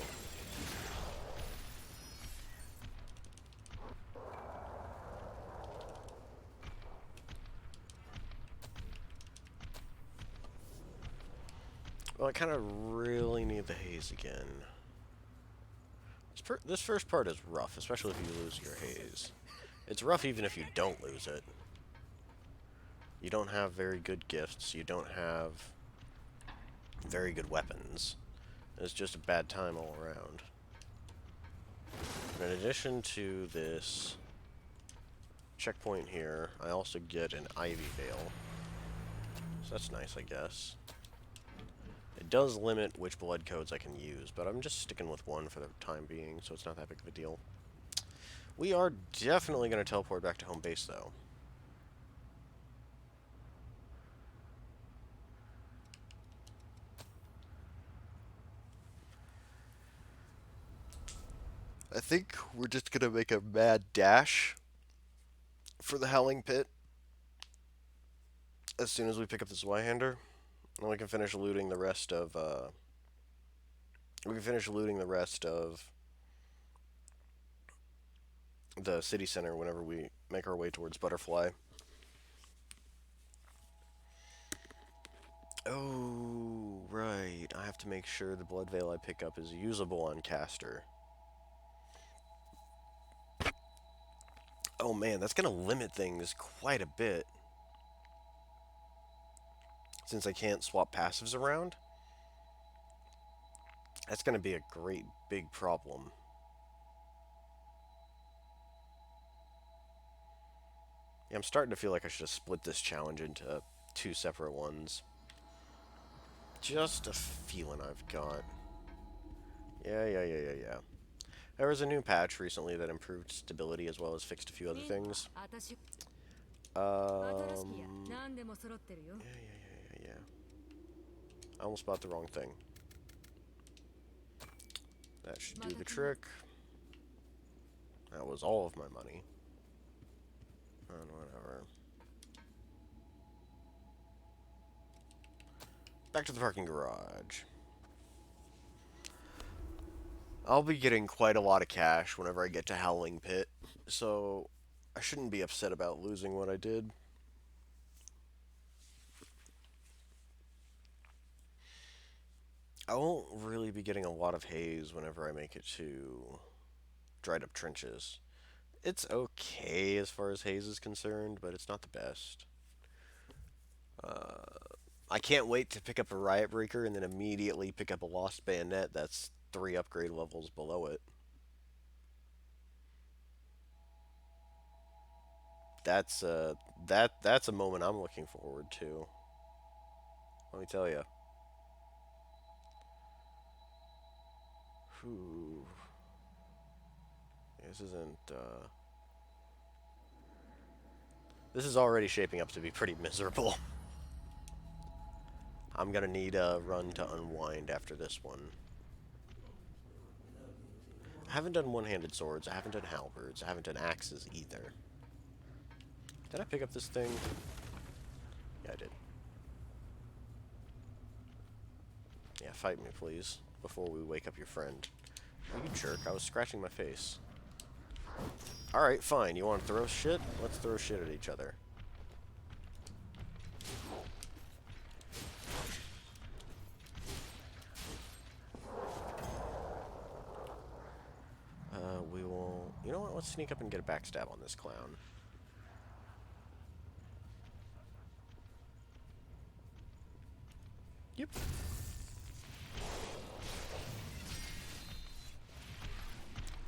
Well, I kind of really need the haze again. This first part is rough, especially if you lose your haze. It's rough even if you don't lose it. You don't have very good gifts. You don't have very good weapons. It's just a bad time all around. In addition to this checkpoint here, I also get an Ivy Veil. So that's nice, I guess. It does limit which blood codes I can use, but I'm just sticking with one for the time being, so it's not that big of a deal. We are definitely going to teleport back to home base, though. I think we're just going to make a mad dash for the Howling Pit as soon as we pick up the Zweihander. And we can finish looting the rest of, the city center whenever we make our way towards Butterfly. Oh, right. I have to make sure the Blood Veil I pick up is usable on Caster. Oh man, that's going to limit things quite a bit. Since I can't swap passives around. That's going to be a great big problem. Yeah, I'm starting to feel like I should have split this challenge into 2 separate ones. Just a feeling I've got. Yeah. There was a new patch recently that improved stability as well as fixed a few other things. Yeah. I almost bought the wrong thing. That should do the trick. That was all of my money. And whatever. Back to the parking garage. I'll be getting quite a lot of cash whenever I get to Howling Pit, so I shouldn't be upset about losing what I did. I won't really be getting a lot of haze whenever I make it to Dried Up Trenches. It's okay as far as haze is concerned, but it's not the best. I can't wait to pick up a Riot Breaker and then immediately pick up a Lost Bayonet that's 3 upgrade levels below it. That's a moment I'm looking forward to. Let me tell you. Whew. This isn't. This is already shaping up to be pretty miserable. I'm gonna need a run to unwind after this one. I haven't done one-handed swords. I haven't done halberds. I haven't done axes either. Did I pick up this thing? Yeah, I did. Yeah, fight me, please, before we wake up your friend. Oh, you jerk. I was scratching my face. Alright, fine. You want to throw shit? Let's throw shit at each other. We will... You know what? Let's sneak up and get a backstab on this clown. Yep.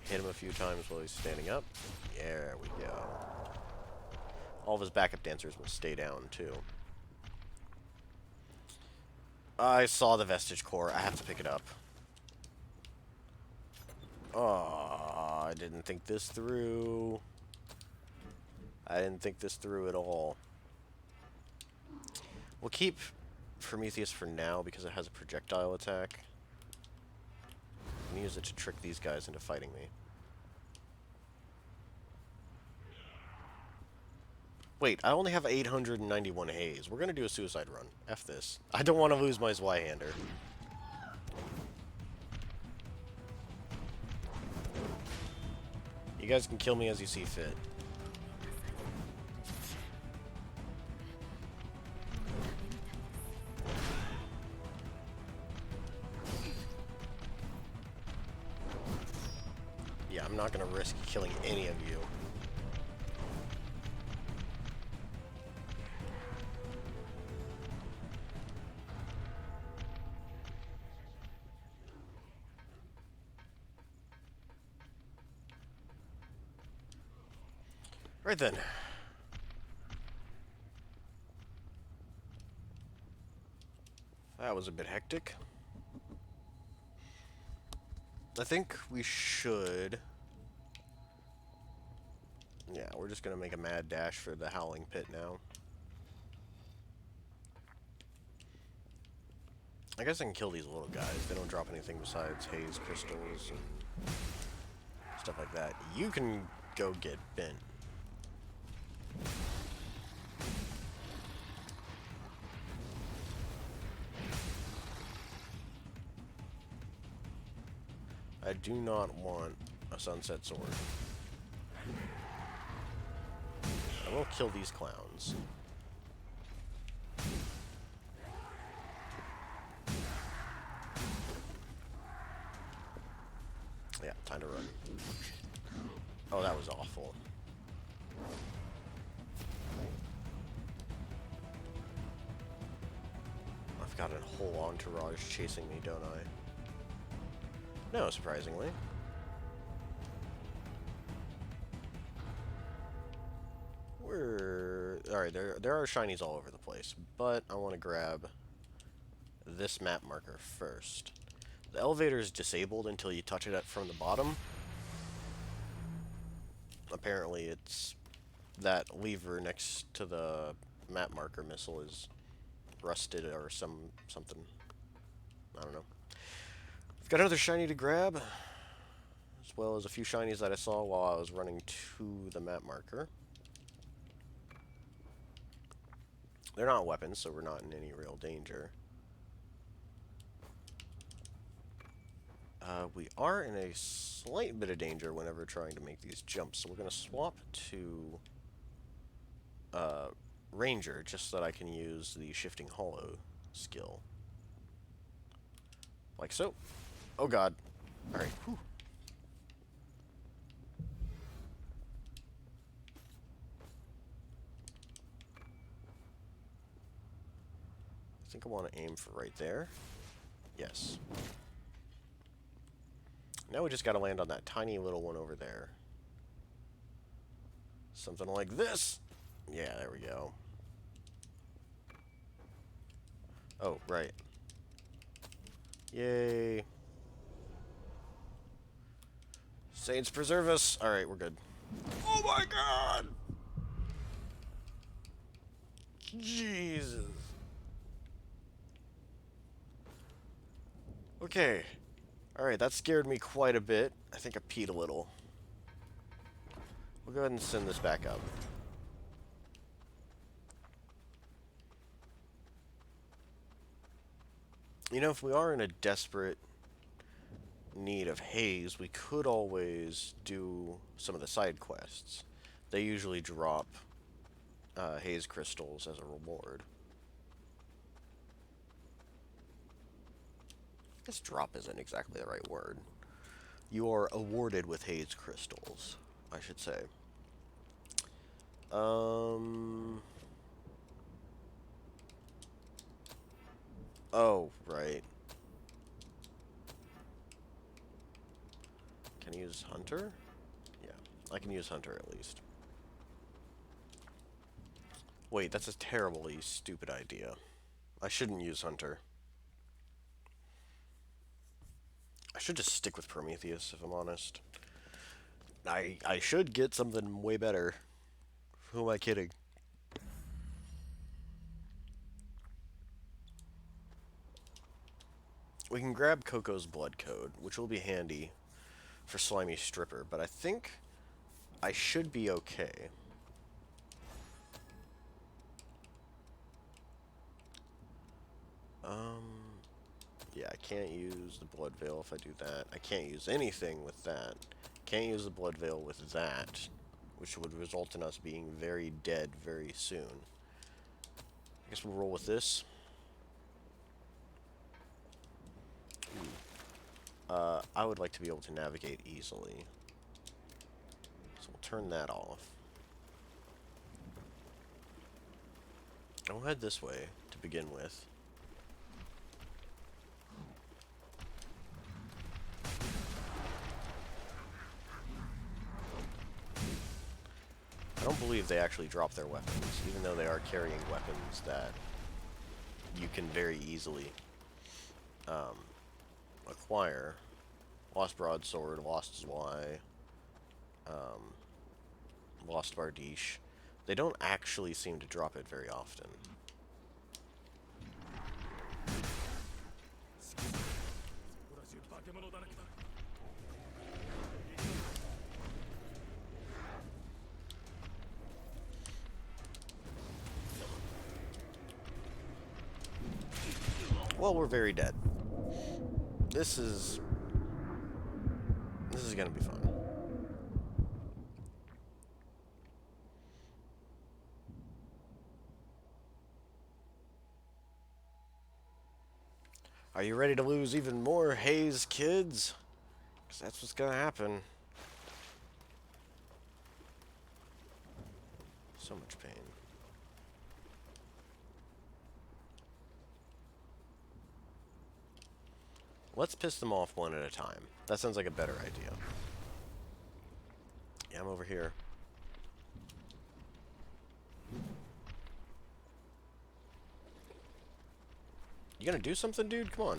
Hit him a few times while he's standing up. There we go. All of his backup dancers will stay down, too. I saw the Vestige Core. I have to pick it up. Oh, I didn't think this through. I didn't think this through at all. We'll keep Prometheus for now because it has a projectile attack. I'm gonna use it to trick these guys into fighting me. Wait, I only have 891 haze. We're gonna do a suicide run. F this. I don't want to lose my Zweihander. You guys can kill me as you see fit. Yeah, I'm not gonna risk killing any of you. Right then. That was a bit hectic. I think we should... Yeah, we're just gonna make a mad dash for the Howling Pit now. I guess I can kill these little guys. They don't drop anything besides haze crystals and stuff like that. You can go get bent. I do not want a sunset sword. I will kill these clowns. Yeah, time to run. Oh, that was awful. I've got a whole entourage chasing me, don't I? No, surprisingly. Alright, there are shinies all over the place, but I want to grab this map marker first. The elevator is disabled until you touch it from the bottom. Apparently it's that lever next to the map marker missile is rusted or something. I don't know. I've got another shiny to grab, as well as a few shinies that I saw while I was running to the map marker. They're not weapons, so we're not in any real danger. We are in a slight bit of danger whenever trying to make these jumps, so we're going to swap to Ranger, just so that I can use the Shifting Hollow skill. Like so. Oh god. Alright, whew. I think I want to aim for right there. Yes. Now we just gotta land on that tiny little one over there. Something like this! Yeah, there we go. Oh, right. Yay. Saints preserve us! Alright, we're good. Oh my god! Jesus. Okay. Alright, that scared me quite a bit. I think I peed a little. We'll go ahead and send this back up. You know, if we are in a desperate need of haze, we could always do some of the side quests. They usually drop haze crystals as a reward. I guess drop isn't exactly the right word. You are awarded with haze crystals, I should say. Oh, right. Can I use Hunter? Yeah, I can use Hunter at least. Wait, that's a terribly stupid idea. I shouldn't use Hunter. I should just stick with Prometheus, if I'm honest. I should get something way better. Who am I kidding? We can grab Coco's Blood Code, which will be handy for Slimy Stripper, but I think I should be okay. Yeah, I can't use the Blood Veil if I do that. I can't use anything with that. Can't use the Blood Veil with that, which would result in us being very dead very soon. I guess we'll roll with this. I would like to be able to navigate easily. So we'll turn that off. I'll head this way to begin with. I don't believe they actually drop their weapons, even though they are carrying weapons that you can very easily acquire. Lost Broadsword, Lost Zwei, Lost Bardiche. They don't actually seem to drop it very often. Well, we're very dead. This is gonna be fun. Are you ready to lose even more haze, kids? Because that's what's gonna happen. So much pain. Let's piss them off one at a time. That sounds like a better idea. Yeah, I'm over here. You gonna do something, dude? Come on.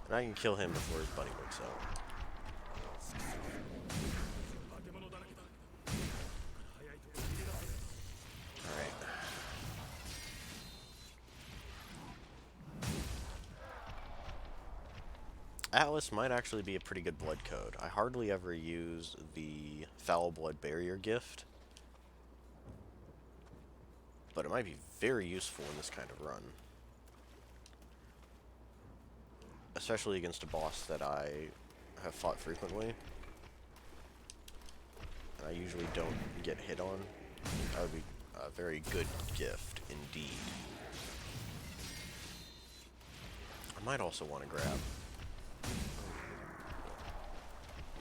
And I can kill him before his buddy wakes up. Alright. Atlas might actually be a pretty good blood code. I hardly ever use the Foul Blood Barrier gift, but it might be very useful in this kind of run. Especially against a boss that I have fought frequently. And I usually don't get hit on. That would be a very good gift, indeed. I might also want to grab... I'm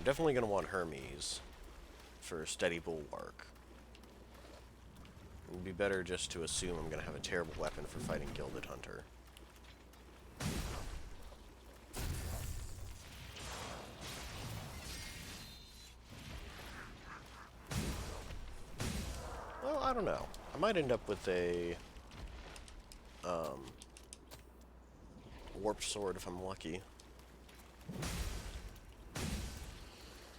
definitely going to want Hermes for Steady Bulwark. It would be better just to assume I'm going to have a terrible weapon for fighting Gilded Hunter. Well, I don't know. I might end up with a Warped Sword if I'm lucky.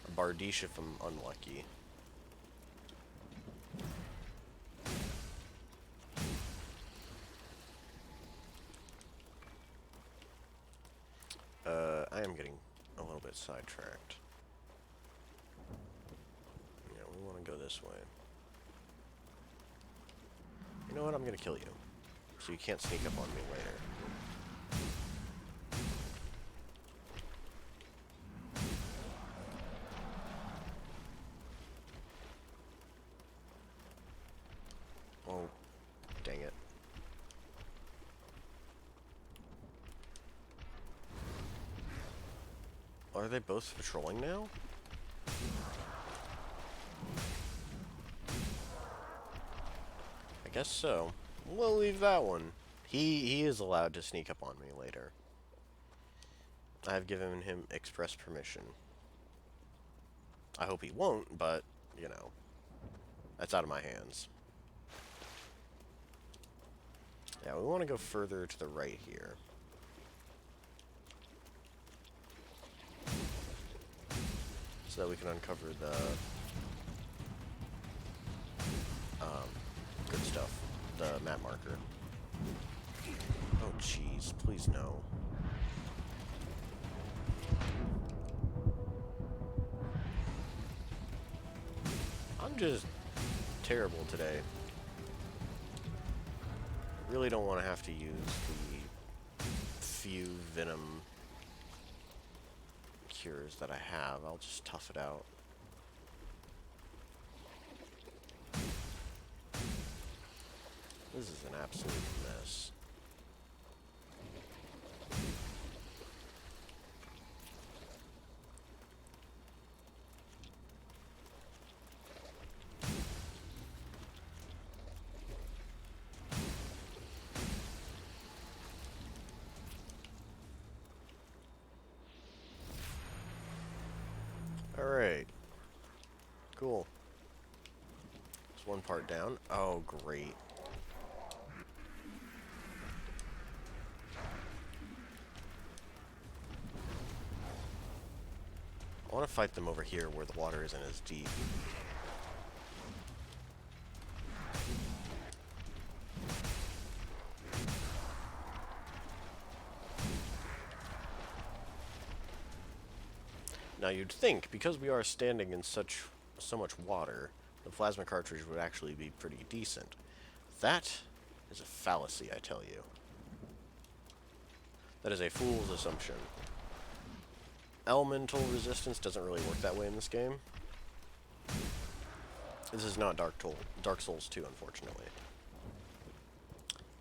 A Bardiche if I'm unlucky. I am getting a little bit sidetracked. Yeah, we want to go this way. You know what? I'm going to kill you. So you can't sneak up on me later. Oh, dang it. Are they both patrolling now? I guess so. We'll leave that one. He is allowed to sneak up on me later. I have given him express permission. I hope he won't, but, you know, that's out of my hands. Yeah, we want to go further to the right here. So that we can uncover the good stuff. The map marker. Oh, jeez. Please no. I'm just terrible today. Really don't want to have to use the few venom cures that I have. I'll just tough it out. This is an absolute mess. Cool. There's one part down. Oh, great. I want to fight them over here where the water isn't as deep. Now you'd think, because we are standing in so much water, the plasma cartridge would actually be pretty decent. That is a fallacy, I tell you. That is a fool's assumption. Elemental resistance doesn't really work that way in this game. This is not Dark Souls 2, unfortunately.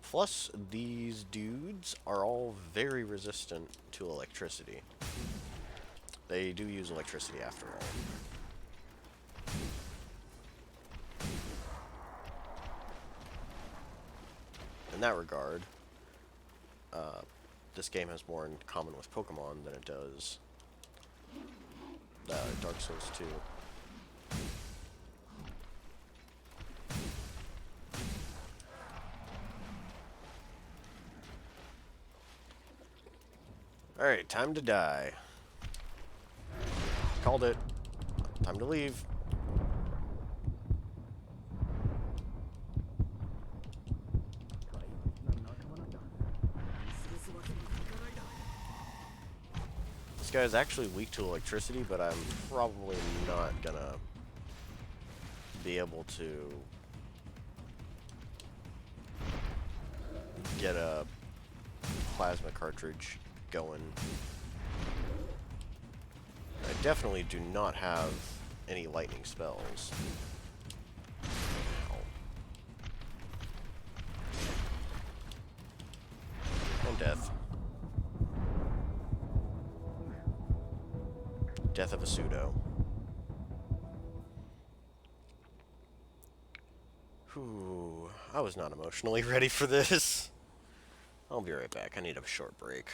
Plus, these dudes are all very resistant to electricity. They do use electricity after all. In that regard, this game has more in common with Pokemon than it does Dark Souls 2. Alright, time to die. Called it. Time to leave. This guy is actually weak to electricity, but I'm probably not gonna be able to get a plasma cartridge going. I definitely do not have any lightning spells. Ow. And death. Death of a pseudo. Whew. I was not emotionally ready for this. I'll be right back. I need a short break.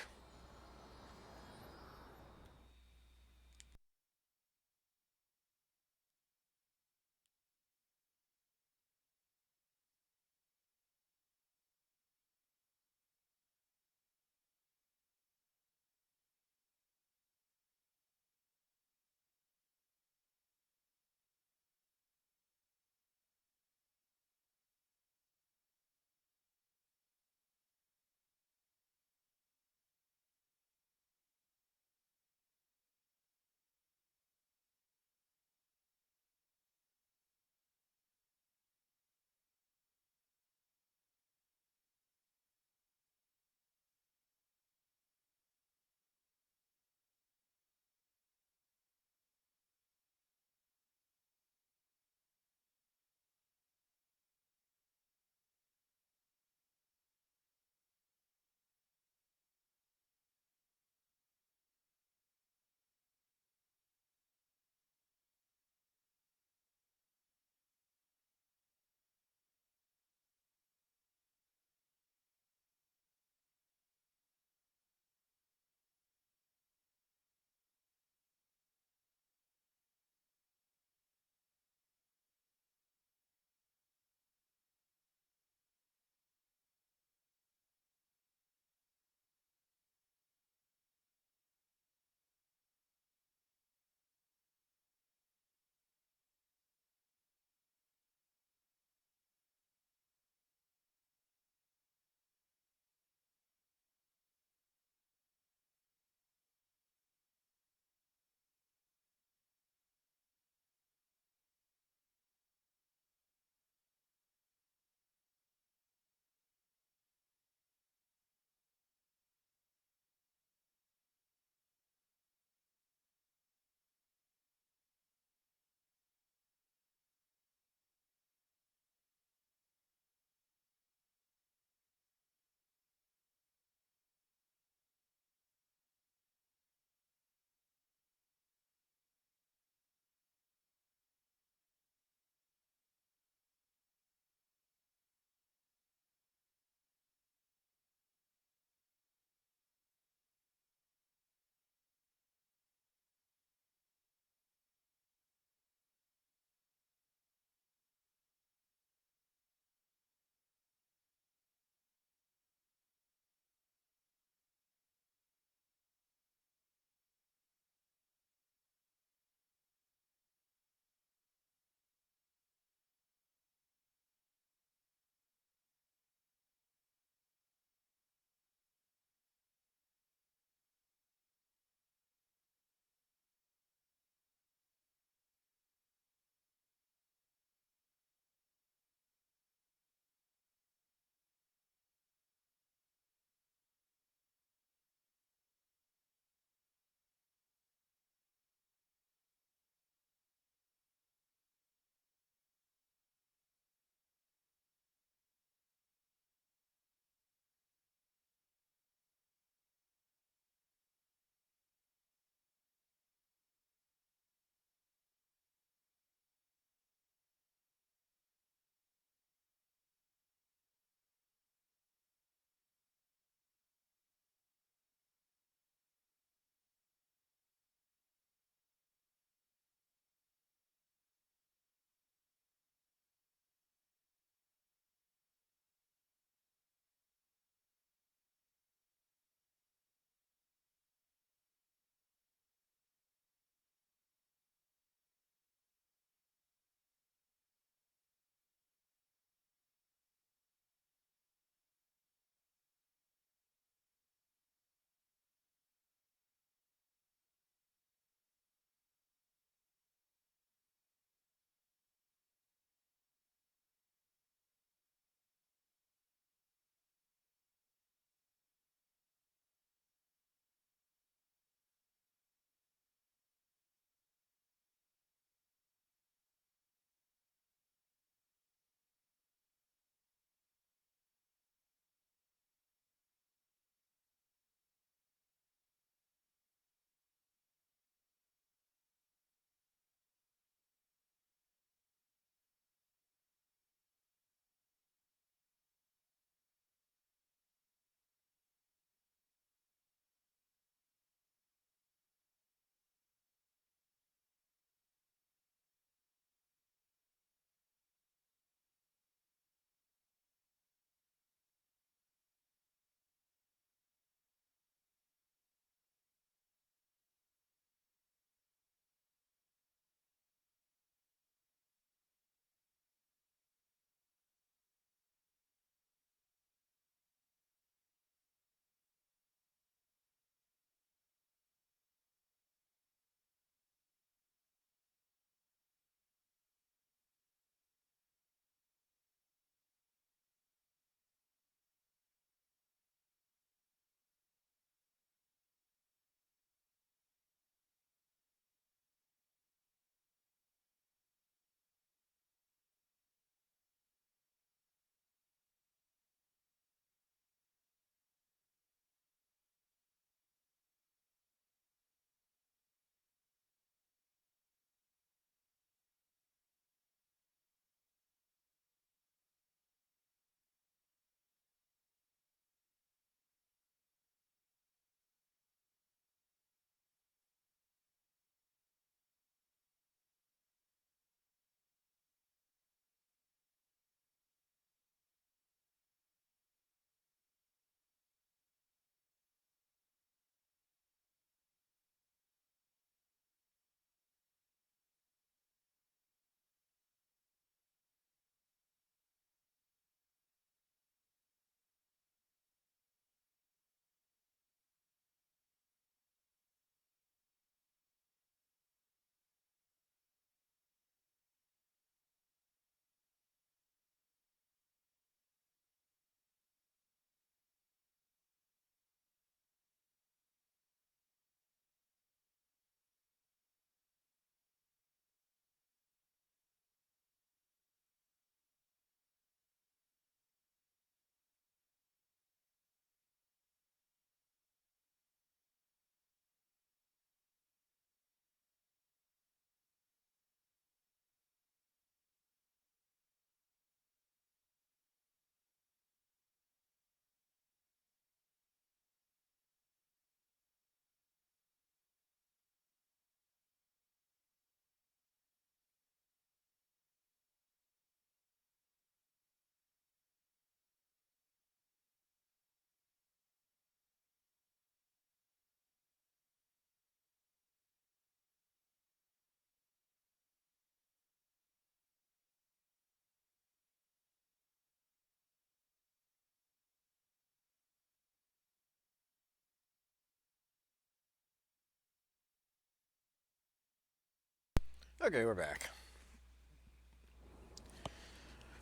Okay, we're back.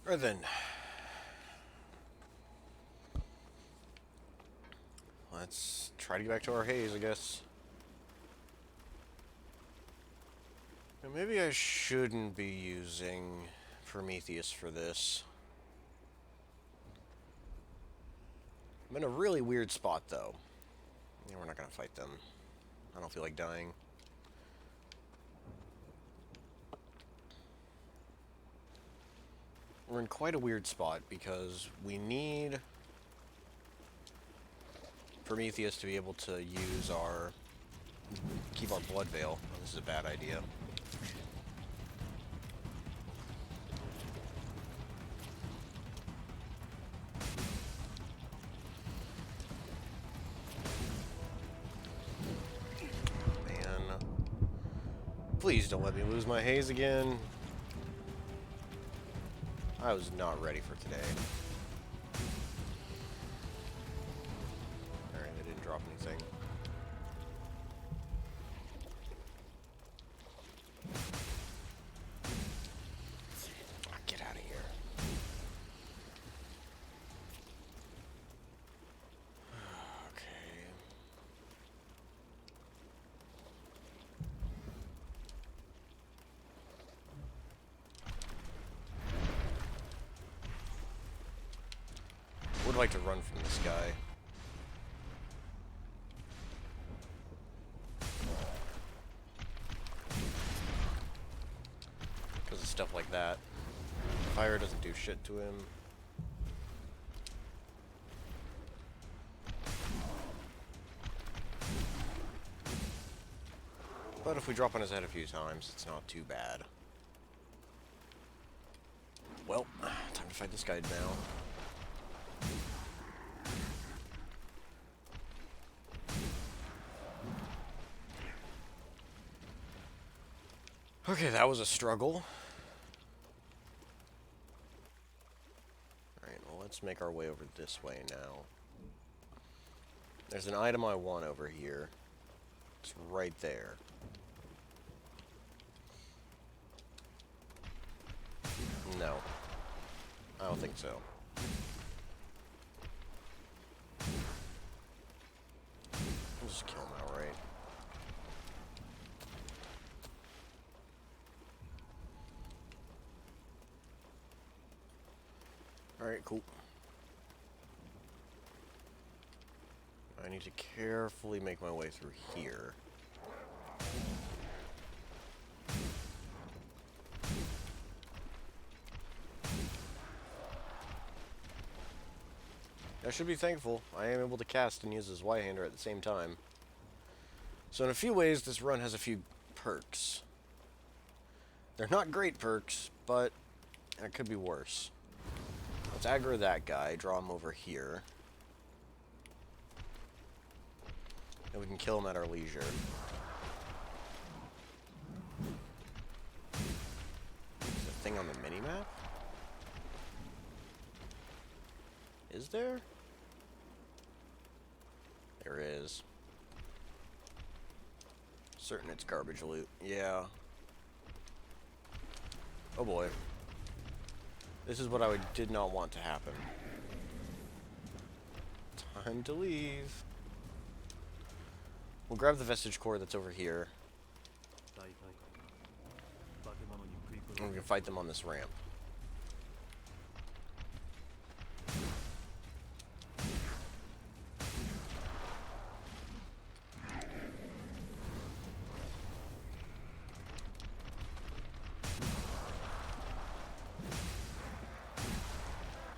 Right then. Let's try to get back to our haze, I guess. And maybe I shouldn't be using Prometheus for this. I'm in a really weird spot, though. Yeah, we're not going to fight them. I don't feel like dying. We're in quite a weird spot because we need Prometheus to be able to use our... keep our blood veil. Oh, this is a bad idea. Man. Please don't let me lose my haze again. I was not ready for today. Alright, I didn't drop anything. Get out of here. Okay. Would like to run from this guy. Because of stuff like that. Fire doesn't do shit to him. But if we drop on his head a few times, it's not too bad. Well, time to fight this guy now. Okay, that was a struggle. Alright, well, let's make our way over this way now. There's an item I want over here. It's right there. No. I don't think so. I'll just kill him outright. Alright, cool. I need to carefully make my way through here. I should be thankful. I am able to cast and use his Y-hander at the same time. So in a few ways, this run has a few perks. They're not great perks, but it could be worse. Let's aggro that guy, draw him over here. And we can kill him at our leisure. Is there a thing on the minimap? Is there? There is. Certain it's garbage loot. Yeah. Oh boy. This is what I did not want to happen. Time to leave. We'll grab the vestige core that's over here. And we can fight them on this ramp.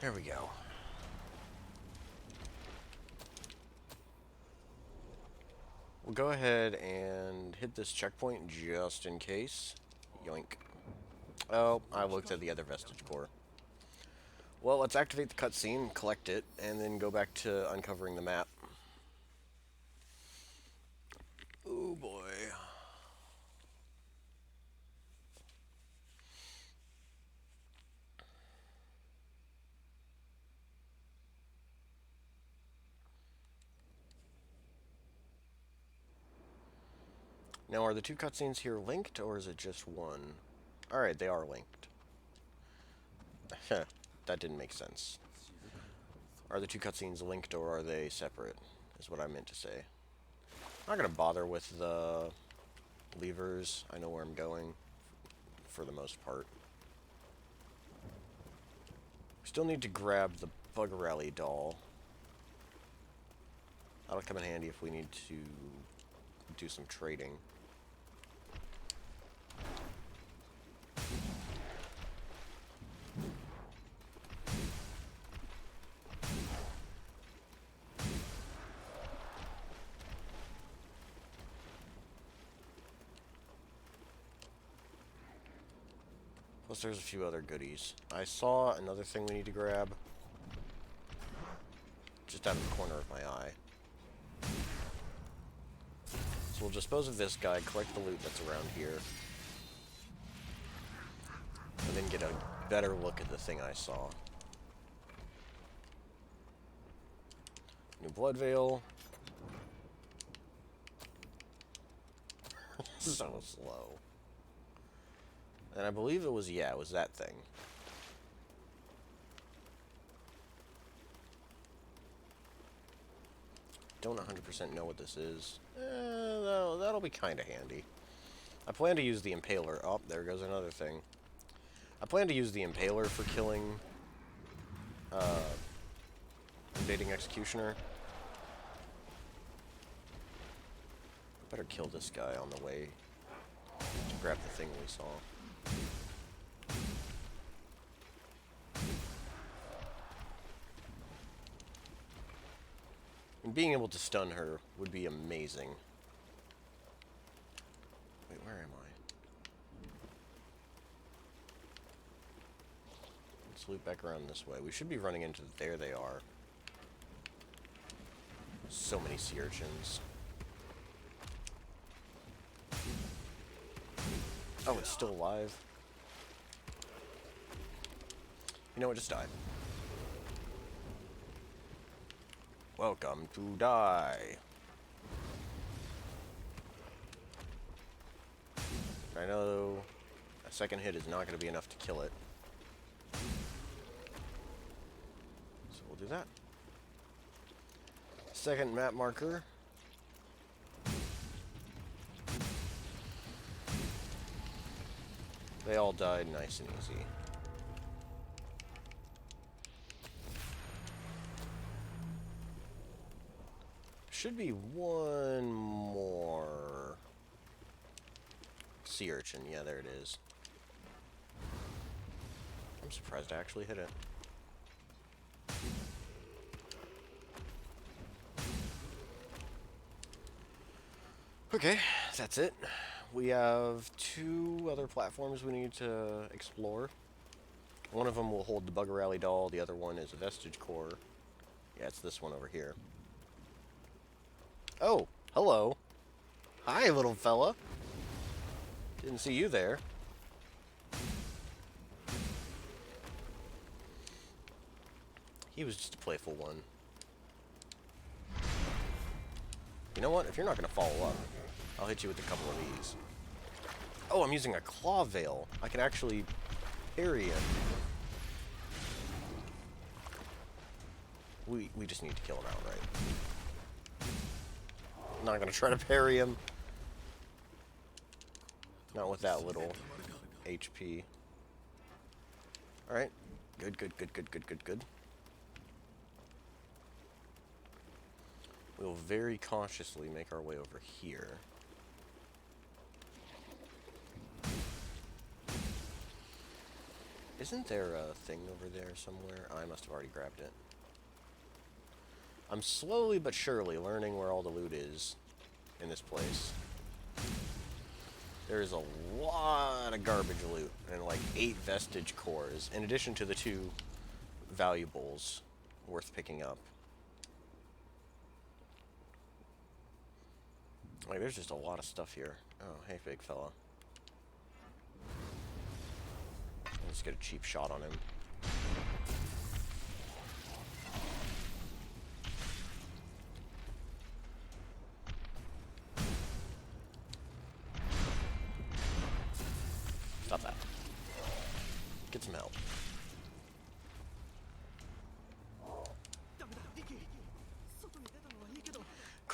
There we go. We'll go ahead and hit this checkpoint just in case. Yoink. Oh, I looked at the other vestige core. Well, let's activate the cutscene, collect it, and then go back to uncovering the map. Oh boy. Now, are the two cutscenes here linked, or is it just one? Alright, they are linked. That didn't make sense. Are the two cutscenes linked, or are they separate, is what I meant to say. I'm not going to bother with the levers. I know where I'm going, for the most part. We still need to grab the Bug Rally doll. That'll come in handy if we need to do some trading. Plus there's a few other goodies. I saw another thing we need to grab. Just out of the corner of my eye. So we'll dispose of this guy, collect the loot that's around here. And then get a better look at the thing I saw. New blood veil. So slow. And I believe it was, yeah, it was that thing. Don't 100% know what this is. That'll be kind of handy. I plan to use the Impaler. Oh, there goes another thing. I plan to use the Impaler for killing Invading Executioner. I better kill this guy on the way to grab the thing we saw. And being able to stun her would be amazing. Wait, where am I? Let's loop back around this way. We should be running into... There they are. So many sea urchins. Oh, it's still alive. You know what? Just die. Welcome to die. I know a second hit is not going to be enough to kill it. So we'll do that. Second map marker. They all died nice and easy. Should be one more sea urchin. Yeah, there it is. I'm surprised I actually hit it. Okay, that's it. We have two other platforms we need to explore. One of them will hold the Bug Rally doll. The other one is a vestige core. Yeah, it's this one over here. Oh, hello. Hi, little fella. Didn't see you there. He was just a playful one. You know what? If you're not going to follow up, I'll hit you with a couple of these. Oh, I'm using a claw veil. I can actually parry him. We just need to kill him outright. I'm not going to try to parry him. Not with that little HP. Alright. Good, good, good, good, good, good, good. We'll very cautiously make our way over here. Isn't there a thing over there somewhere? I must have already grabbed it. I'm slowly but surely learning where all the loot is in this place. There is a lot of garbage loot and like 8 vestige cores, in addition to the 2 valuables worth picking up. Like, there's just a lot of stuff here. Oh, hey, big fella. Let's get a cheap shot on him.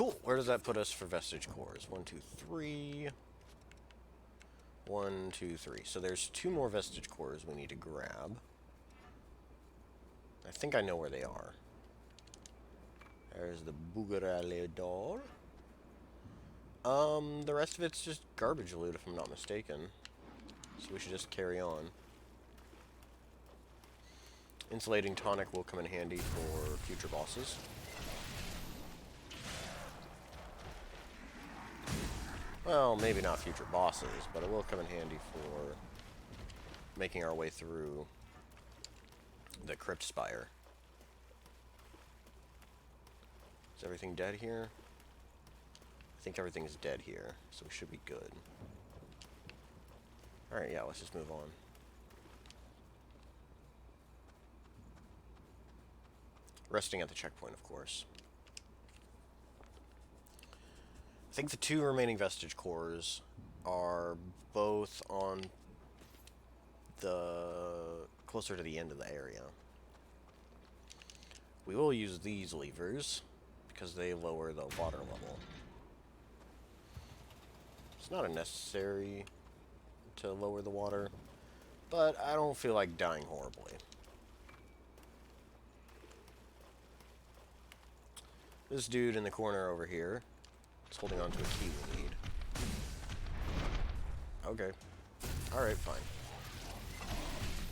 Cool. Where does that put us for vestige cores? 1, 2, 3. 1, 2, 3. So there's 2 more vestige cores we need to grab. I think I know where they are. There's the Bougraledor. The rest of it's just garbage loot, if I'm not mistaken. So we should just carry on. Insulating tonic will come in handy for future bosses. Well, maybe not future bosses, but it will come in handy for making our way through the Crypt Spire. Is everything dead here? I think everything's dead here, so we should be good. Alright, yeah, let's just move on. Resting at the checkpoint, of course. I think the 2 remaining vestige cores are both on the closer to the end of the area. We will use these levers because they lower the water level. It's not a necessary to lower the water, but I don't feel like dying horribly. This dude in the corner over here is holding on to a key we need. Okay. Alright, fine.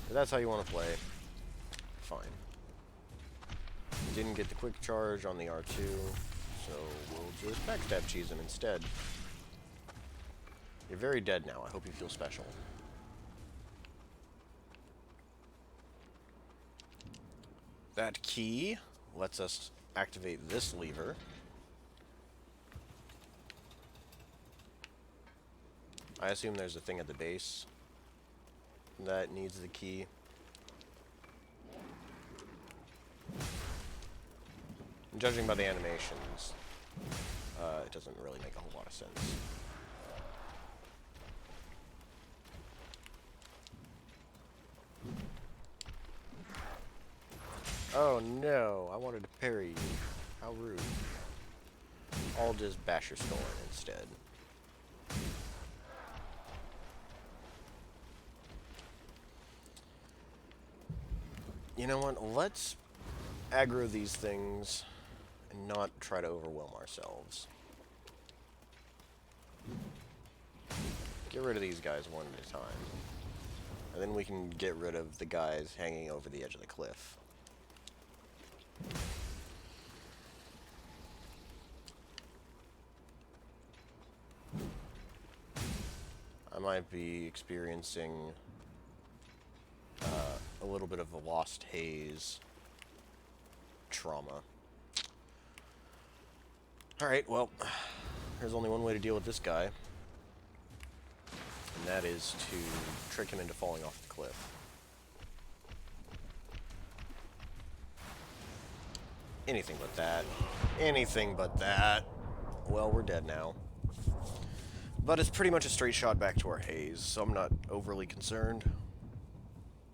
If that's how you want to play, fine. Didn't get the quick charge on the R2, so we'll just backstab cheese him instead. You're very dead now. I hope you feel special. That key lets us activate this lever. I assume there's a thing at the base that needs the key. And judging by the animations, it doesn't really make a whole lot of sense. Oh no, I wanted to parry you. How rude. I'll just bash your skull in instead. You know what, let's aggro these things and not try to overwhelm ourselves. Get rid of these guys one at a time. And then we can get rid of the guys hanging over the edge of the cliff. I might be experiencing a little bit of a Lost Haze trauma. Alright, well, there's only one way to deal with this guy. And that is to trick him into falling off the cliff. Anything but that. Anything but that. Well, we're dead now. But it's pretty much a straight shot back to our haze, so I'm not overly concerned.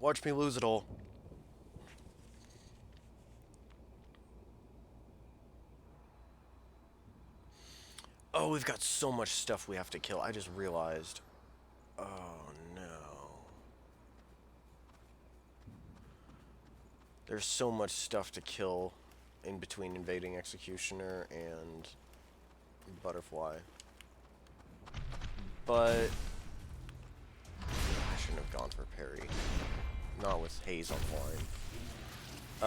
Watch me lose it all. Oh, we've got so much stuff we have to kill. I just realized. Oh, no. There's so much stuff to kill in between Invading Executioner and Butterfly. But I shouldn't have gone for parry. Not with Haze on the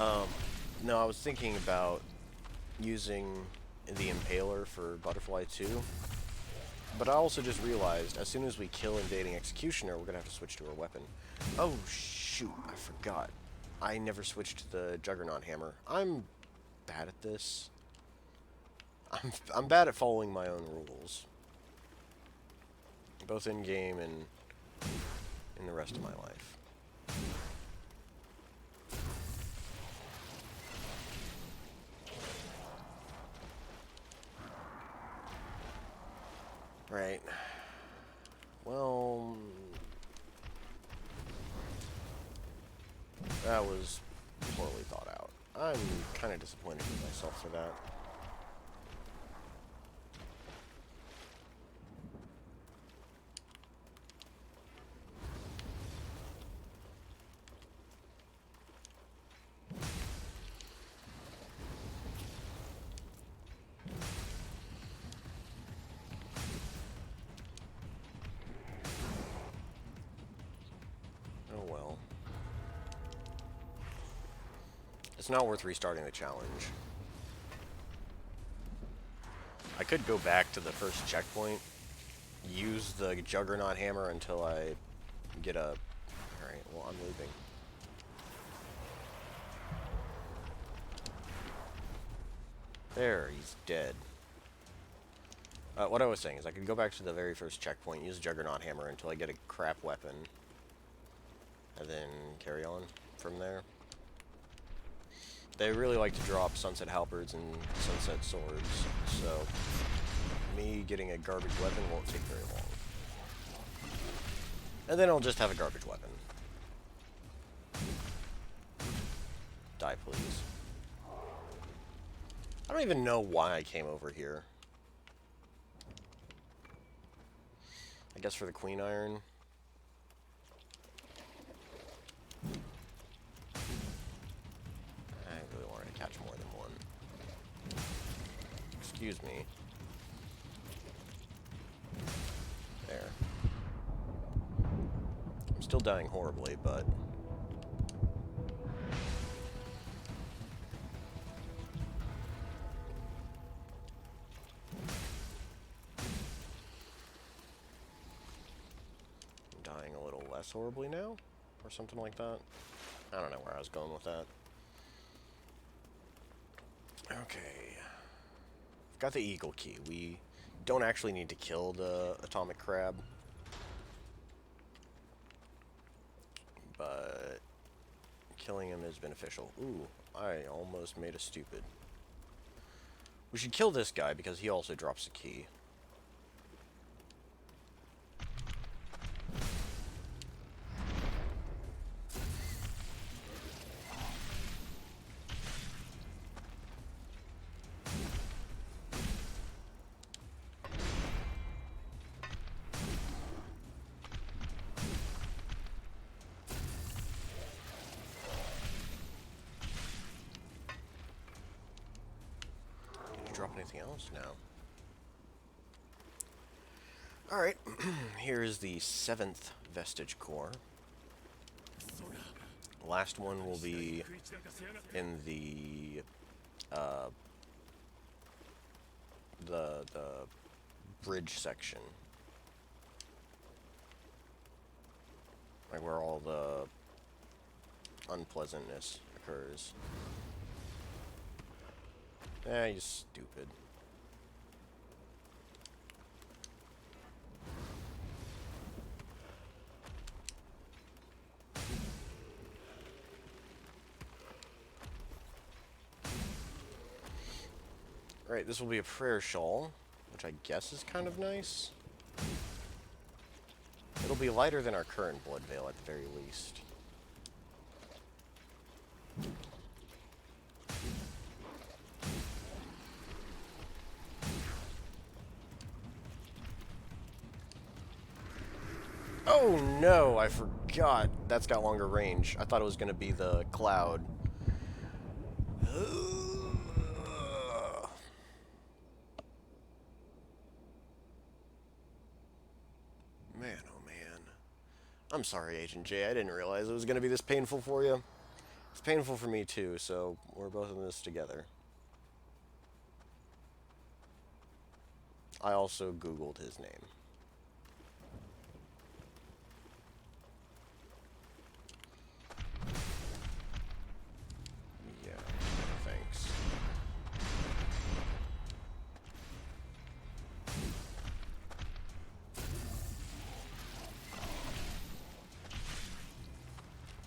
line. No, I was thinking about using the Impaler for Butterfly 2. But I also just realized, as soon as we kill Invading Executioner, we're going to have to switch to her weapon. Oh, shoot. I forgot. I never switched to the Juggernaut Hammer. I'm bad at this. I'm bad at following my own rules. Both in-game and in the rest of my life. Right. Well, that was poorly thought out. I'm kind of disappointed in myself for that. It's not worth restarting the challenge. I could go back to the first checkpoint, use the Juggernaut hammer until I get a... Alright, well, I'm leaving. There, he's dead. What I was saying is I could go back to the very first checkpoint, use Juggernaut hammer until I get a crap weapon, and then carry on from there. They really like to drop Sunset Halberds and Sunset Swords, so me getting a garbage weapon won't take very long. And then I'll just have a garbage weapon. Die, please. I don't even know why I came over here. I guess for the Queen Iron. I really wanted to catch more than one. Excuse me. There. I'm still dying horribly, but... dying a little less horribly now? Or something like that? I don't know where I was going with that. Okay. I've got the Eagle Key. We don't actually need to kill the Atomic Crab. But killing him is beneficial. Ooh, I almost made a stupid. We should kill this guy because he also drops a key. Drop anything else? No. Alright, here is the 7th Vestige Core. The last one will be in the bridge section. Like where all the unpleasantness occurs. You stupid. Right, this will be a prayer shawl, which I guess is kind of nice. It'll be lighter than our current blood veil at the very least. Oh no, I forgot. That's got longer range. I thought it was going to be the cloud. Man, oh man. I'm sorry, Agent J. I didn't realize it was going to be this painful for you. It's painful for me too, so we're both in this together. I also Googled his name. Yeah, thanks.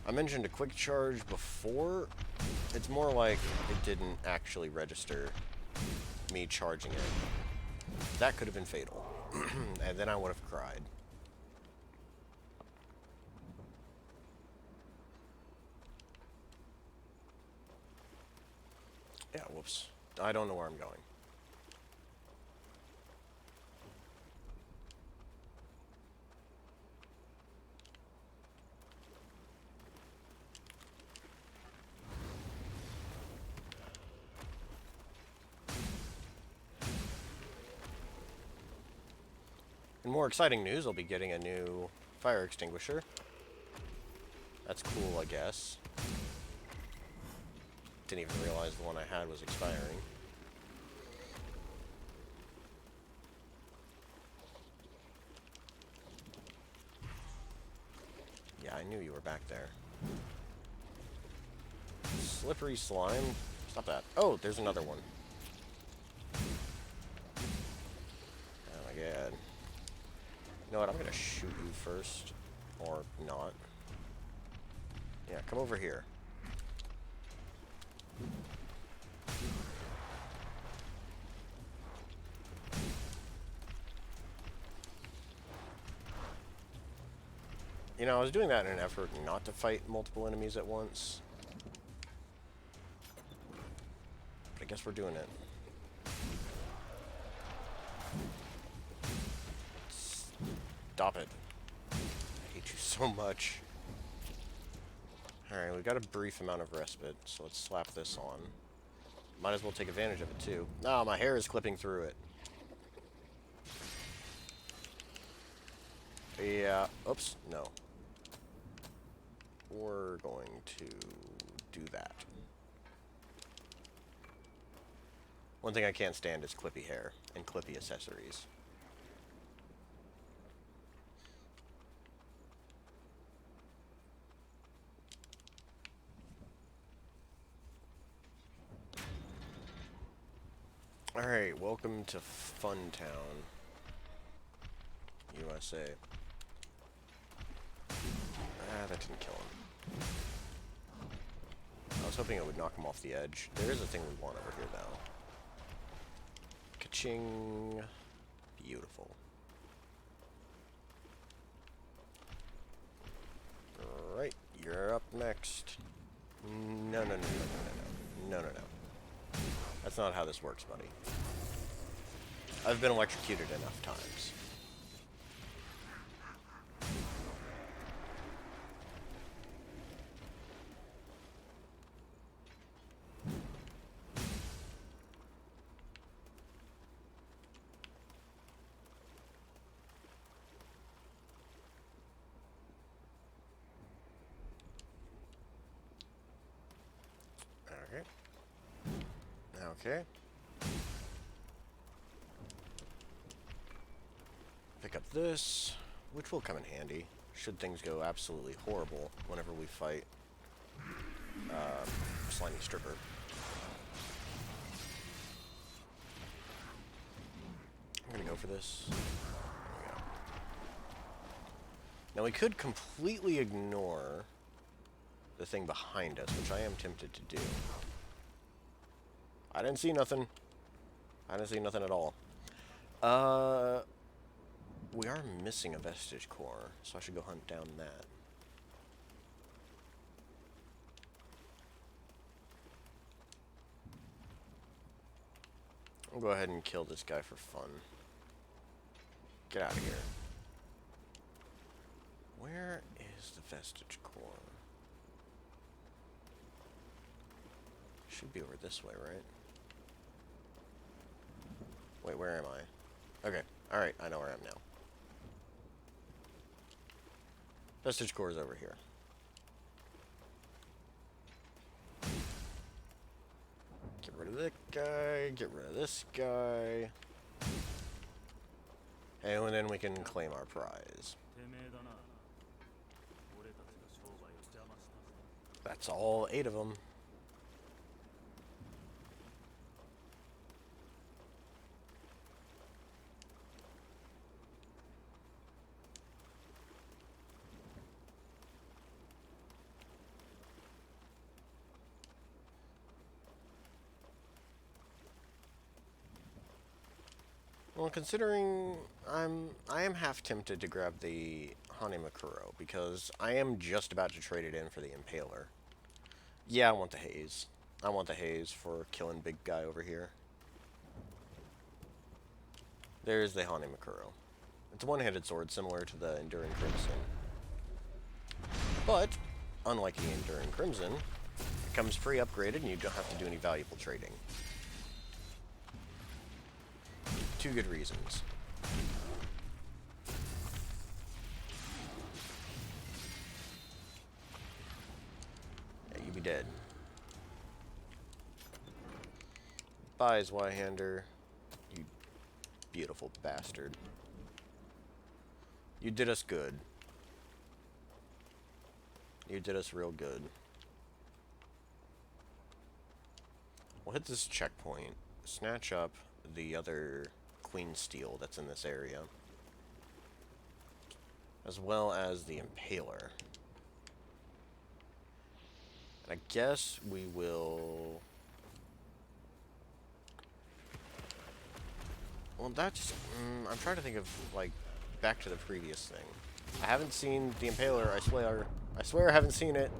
I mentioned a quick charge before. It's more like it didn't actually register me charging it. That could have been fatal. And then I would have cried. Yeah, whoops. I don't know where I'm going. In more exciting news, I'll be getting a new fire extinguisher. That's cool, I guess. Didn't even realize the one I had was expiring. Yeah, I knew you were back there. Slippery slime. Stop that. Oh, there's another one. Oh my god. You know what? I'm gonna shoot you first. Or not. Yeah, come over here. You know, I was doing that in an effort not to fight multiple enemies at once. But I guess we're doing it. Stop it. I hate you so much. Alright, we've got a brief amount of respite, so let's slap this on. Might as well take advantage of it, too. Oh, my hair is clipping through it. Yeah. Oops. No. We're going to do that. One thing I can't stand is clippy hair and clippy accessories. Alright, welcome to Funtown, USA. Ah, that didn't kill him. I was hoping it would knock him off the edge. There is a thing we want over here, though. Ka-ching. Beautiful. Alright, you're up next. No, no, no, no, no, no, no. No, no, no. That's not how this works, buddy. I've been electrocuted enough times. Okay. Okay. Pick up this, which will come in handy, should things go absolutely horrible whenever we fight Slimy Stripper. I'm gonna go for this. There we go. Now we could completely ignore the thing behind us, which I am tempted to do. I didn't see nothing. I didn't see nothing at all. We are missing a vestige core, so I should go hunt down that. I'll go ahead and kill this guy for fun. Get out of here. Where is the vestige core? Should be over this way, right? Wait, where am I? Okay, alright, I know where I am now. Vestige core is over here. Get rid of this guy, get rid of this guy. And then we can claim our prize. That's all 8 of them. Well, considering I am half tempted to grab the Hanimakuro because I am just about to trade it in for the Impaler. Yeah, I want the Haze. I want the Haze for killing big guy over here. There's the Hanimakuro. It's a one-handed sword similar to the Enduring Crimson. But, unlike the Enduring Crimson, it comes pre-upgraded and you don't have to do any valuable trading. 2 good reasons. Yeah, you be dead. Bye, Zweihander. You beautiful bastard. You did us good. You did us real good. We'll hit this checkpoint, snatch up the other Queen Steel that's in this area, as well as the Impaler. And I guess we will... Well, that's... I'm trying to think of, like, back to the previous thing. I haven't seen the Impaler, I swear. I swear I haven't seen it.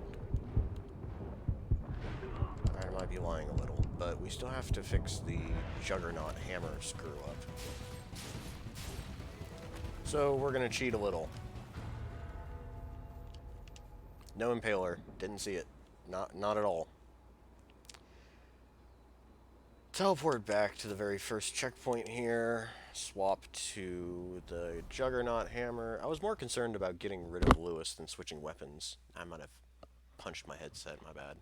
I might be lying a little, but we still have to fix the Juggernaut hammer screw-up. So we're gonna cheat a little. No Impaler. Didn't see it. Not at all. Teleport back to the very first checkpoint here. Swap to the Juggernaut hammer. I was more concerned about getting rid of Lewis than switching weapons. I might have punched my headset, my bad.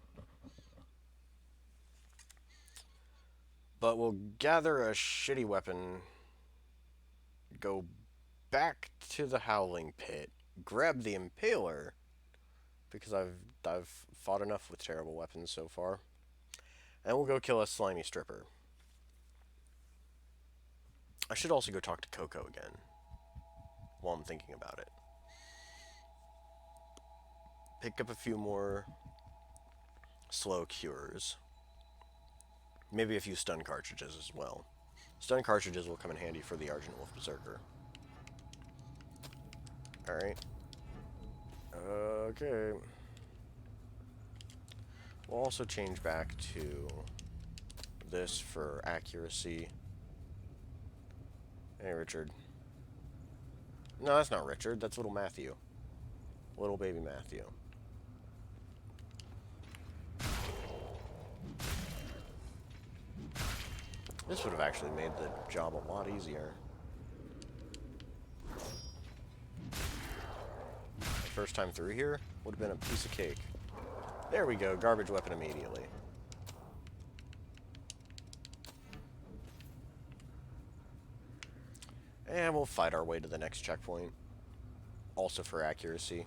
But we'll gather a shitty weapon, go back to the Howling Pit, grab the Impaler, because I've fought enough with terrible weapons so far, and we'll go kill a slimy stripper. I should also go talk to Coco again, while I'm thinking about it. Pick up a few more slow cures. Maybe a few stun cartridges as well. Stun cartridges will come in handy for the Argent Wolf Berserker. Alright. Okay. We'll also change back to this for accuracy. Hey, Richard. No, that's not Richard. That's little Matthew. Little baby Matthew. This would have actually made the job a lot easier. First time through here would have been a piece of cake. There we go, garbage weapon immediately. And we'll fight our way to the next checkpoint. Also for accuracy.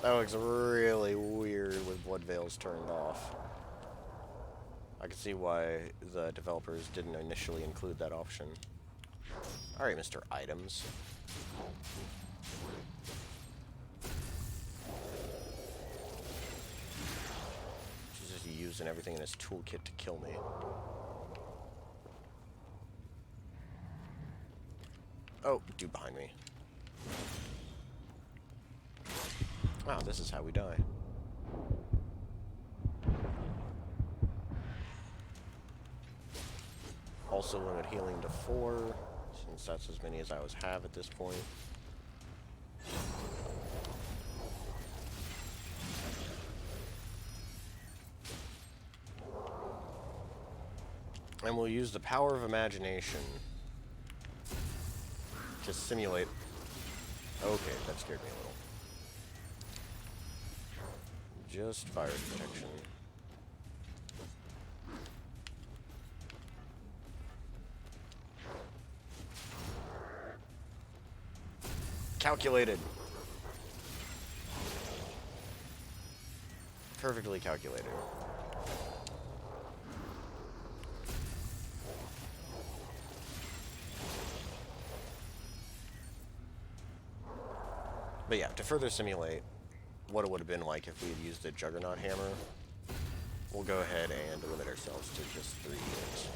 That looks really weird with blood veils turned off. I can see why the developers didn't initially include that option. Alright, Mr. Items. He's just using everything in his toolkit to kill me. Oh, dude behind me. Wow, this is how we die. Also limit healing to 4, since that's as many as I always have at this point. And we'll use the power of imagination to simulate... Okay, that scared me a little. Just fire protection. Calculated. Perfectly calculated. But yeah, to further simulate what it would have been like if we had used the Juggernaut hammer, we'll go ahead and limit ourselves to just 3 heals.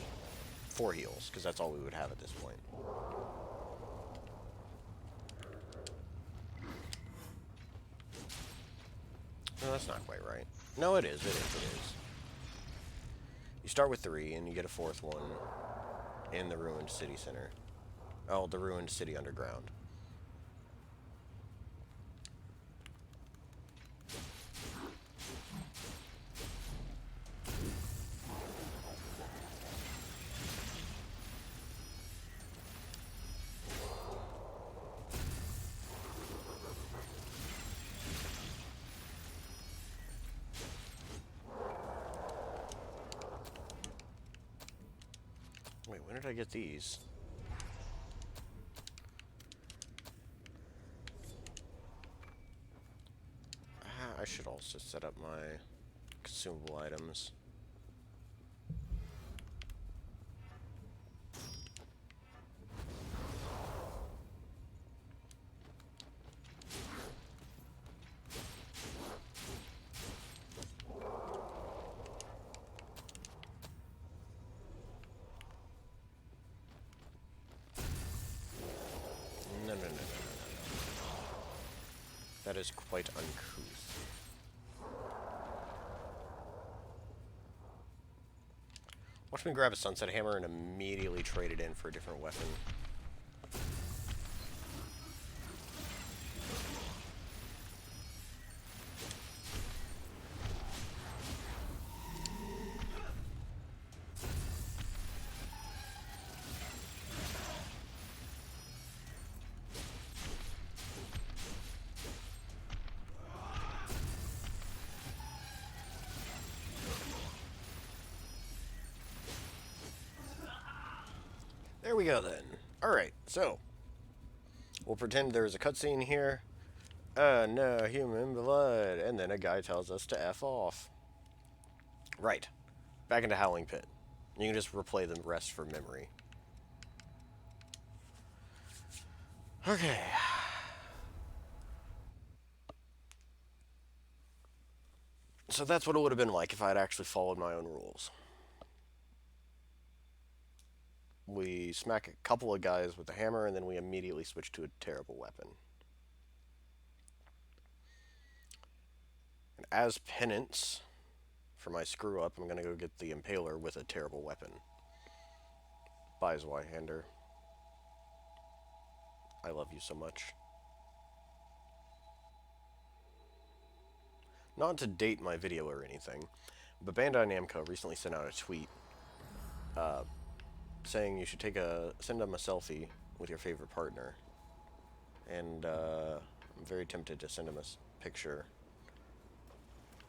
4 heals, because that's all we would have at this point. No, that's not quite right. No, it is, it is. You start with 3, and you get a 4th one in the Ruined City Center. Oh, the Ruined City Underground. did I get these? I should also set up my consumable items. No, no, no, no, no, no, no. That is quite uncouth. Watch me grab a sunset hammer and immediately trade it in for a different weapon. There we go then. Alright, so we'll pretend there's a cutscene here. No, human blood. And then a guy tells us to F off. Right. Back into Howling Pit. You can just replay the rest for memory. Okay. So that's what it would have been like if I had actually followed my own rules. We smack a couple of guys with the hammer, and then we immediately switch to a terrible weapon. And as penance for my screw-up, I'm going to go get the Impaler with a terrible weapon. Bye, Zweihander. I love you so much. Not to date my video or anything, but Bandai Namco recently sent out a tweet saying you should send them a selfie with your favorite partner. And I'm very tempted to send him a picture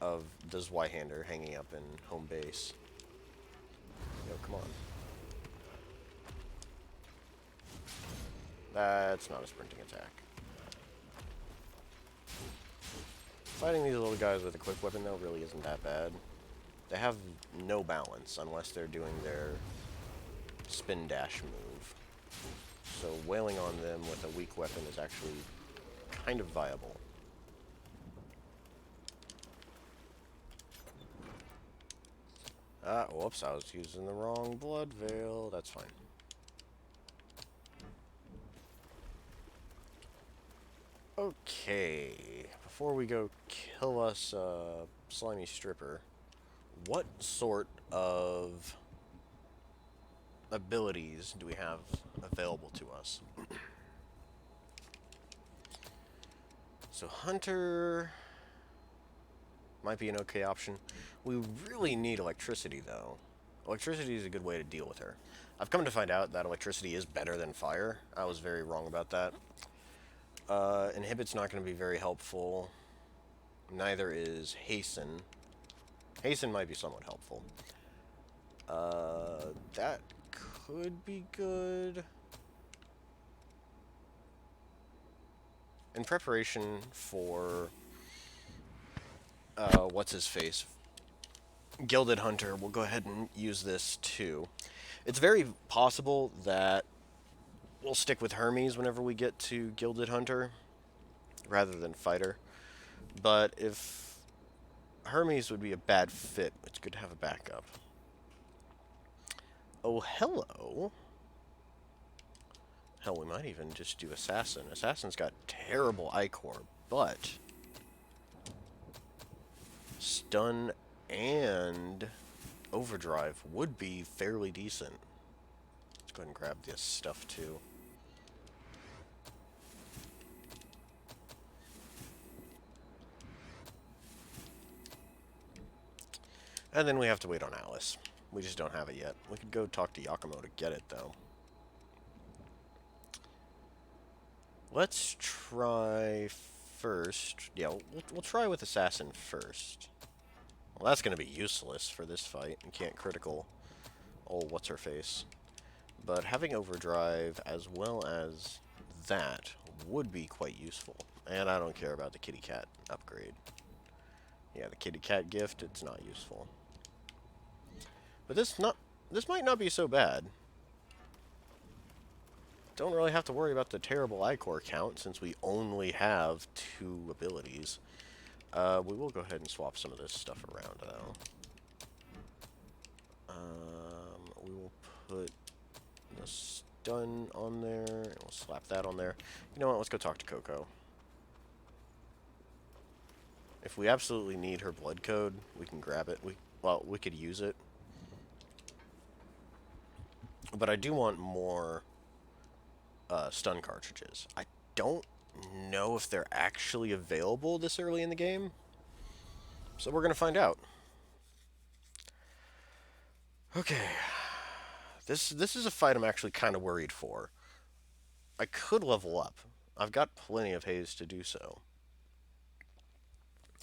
of the Zweihander hanging up in home base. Yo, come on. That's not a sprinting attack. Fighting these little guys with a quick weapon, though, really isn't that bad. They have no balance unless they're doing their spin dash move. So wailing on them with a weak weapon is actually kind of viable. Whoops, I was using the wrong blood veil. That's fine. Okay, before we go kill us slimy stripper, what sort of abilities do we have available to us? So Hunter might be an okay option. We really need electricity, though. Electricity is a good way to deal with her. I've come to find out that electricity is better than fire. I was very wrong about that. Inhibit's not going to be very helpful. Neither is Hasten. Hasten might be somewhat helpful. That could be good. In preparation for what's-his-face? Gilded Hunter, we'll go ahead and use this too. It's very possible that we'll stick with Hermes whenever we get to Gilded Hunter, rather than Fighter. But if Hermes would be a bad fit, it's good to have a backup. Oh, hello. Hell, we might even just do Assassin. Assassin's got terrible Ichor, but Stun and Overdrive would be fairly decent. Let's go ahead and grab this stuff too. And then we have to wait on Alice. We just don't have it yet. We could go talk to Yakumo to get it, though. Let's try first. Yeah, we'll try with Assassin first. Well, that's going to be useless for this fight. You can't critical. Oh, what's-her-face. But having overdrive as well as that would be quite useful. And I don't care about the kitty cat upgrade. Yeah, the kitty cat gift, it's not useful. But this might not be so bad. Don't really have to worry about the terrible iCore count since we only have 2 abilities. We will go ahead and swap some of this stuff around though. We will put the stun on there, and we'll slap that on there. You know what, let's go talk to Coco. If we absolutely need her blood code, we can grab it. We could use it. But I do want more stun cartridges. I don't know if they're actually available this early in the game, so we're going to find out. Okay. This is a fight I'm actually kind of worried for. I could level up. I've got plenty of haze to do so.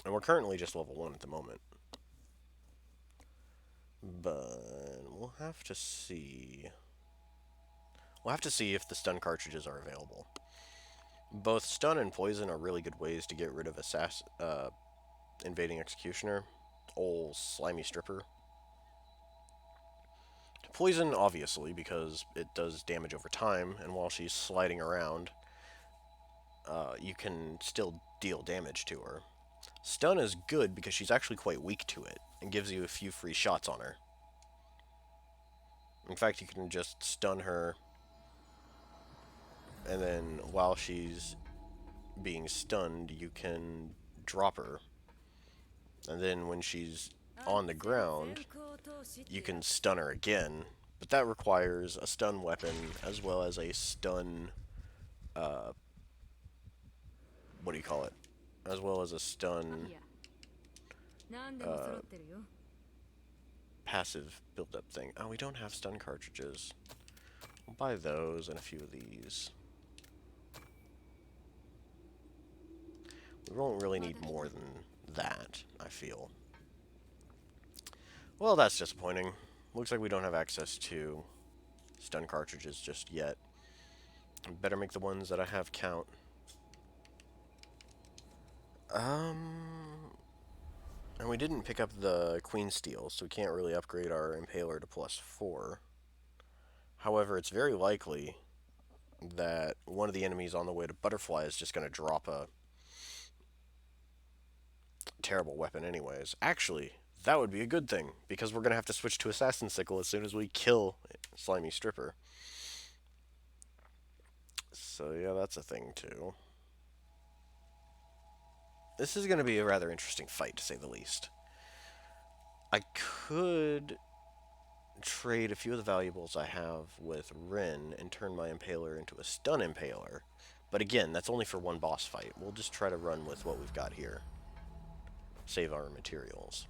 And we're currently just level 1 at the moment. But we'll have to see. We'll have to see if the stun cartridges are available. Both stun and poison are really good ways to get rid of invading executioner. Ol' slimy stripper. Poison, obviously, because it does damage over time, and while she's sliding around, you can still deal damage to her. Stun is good because she's actually quite weak to it, and gives you a few free shots on her. In fact, you can just stun her, and then while she's being stunned, you can drop her. And then when she's on the ground, you can stun her again, but that requires a stun weapon as well as a stun, what do you call it? As well as a stun, passive build-up thing. Oh, we don't have stun cartridges. We'll buy those and a few of these. We won't really need more than that, I feel. Well, that's disappointing. Looks like we don't have access to stun cartridges just yet. Better make the ones that I have count. And we didn't pick up the Queen Steel, so we can't really upgrade our Impaler to +4. However, it's very likely that one of the enemies on the way to Butterfly is just going to drop a terrible weapon anyways. Actually, that would be a good thing, because we're going to have to switch to Assassin Sickle as soon as we kill Slimy Stripper. So yeah, that's a thing too. This is going to be a rather interesting fight, to say the least. I could trade a few of the valuables I have with Rin and turn my Impaler into a Stun Impaler. But again, that's only for one boss fight. We'll just try to run with what we've got here. Save our materials.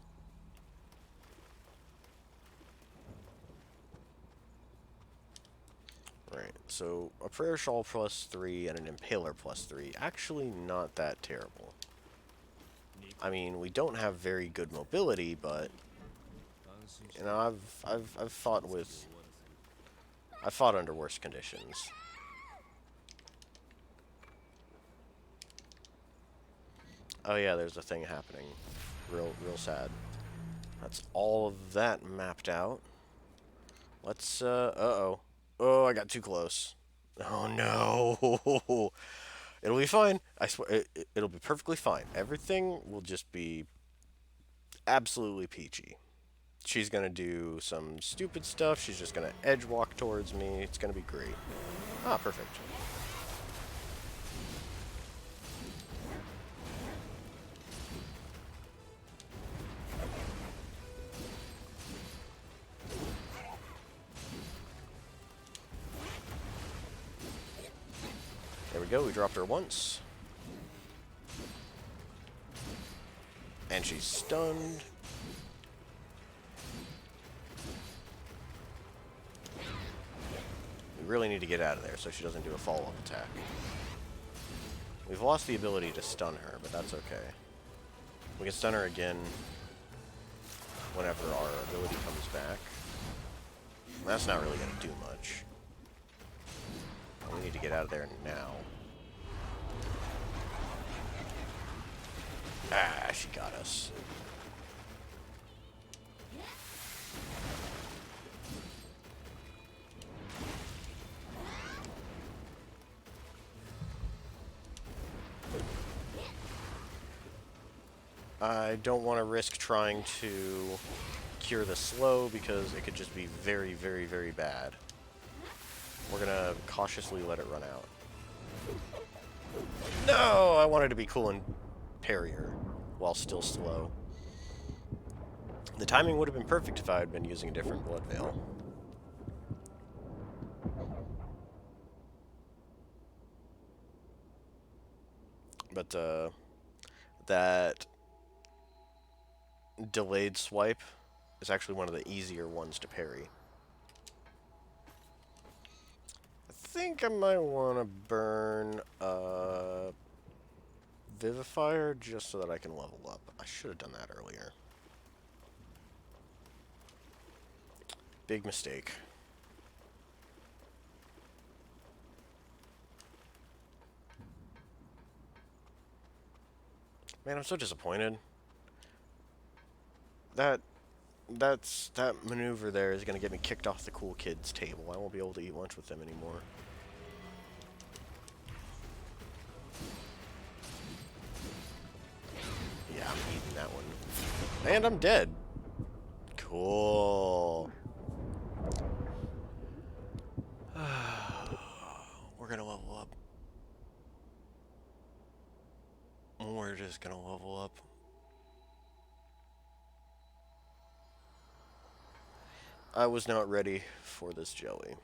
Right, so a Prayer Shawl +3 and an Impaler +3. Actually not that terrible. I mean, we don't have very good mobility, but you know, I've fought under worse conditions. Oh yeah, there's a thing happening. Real sad. That's all of that mapped out. Let's uh-oh. Oh, I got too close. Oh no. It'll be fine. I swear, it'll be perfectly fine. Everything will just be absolutely peachy. She's gonna do some stupid stuff. She's just gonna edge walk towards me. It's gonna be great. Ah, perfect. There we go. We dropped her once. And she's stunned. We really need to get out of there so she doesn't do a follow-up attack. We've lost the ability to stun her, but that's okay. We can stun her again whenever our ability comes back. That's not really going to do much. We need to get out of there now. Ah, she got us. I don't want to risk trying to cure the slow because it could just be very, very, very bad. We're gonna cautiously let it run out. No! I wanted to be cool and parry her while still slow. The timing would have been perfect if I had been using a different Blood Veil. But, that delayed swipe is actually one of the easier ones to parry. I think I might want to burn Vivifier just so that I can level up. I should have done that earlier. Big mistake. Man, I'm so disappointed. That maneuver there is going to get me kicked off the cool kids table. I won't be able to eat lunch with them anymore. Yeah, I'm eating that one. And I'm dead. Cool. We're going to level up. We're just going to level up. I was not ready for this jelly.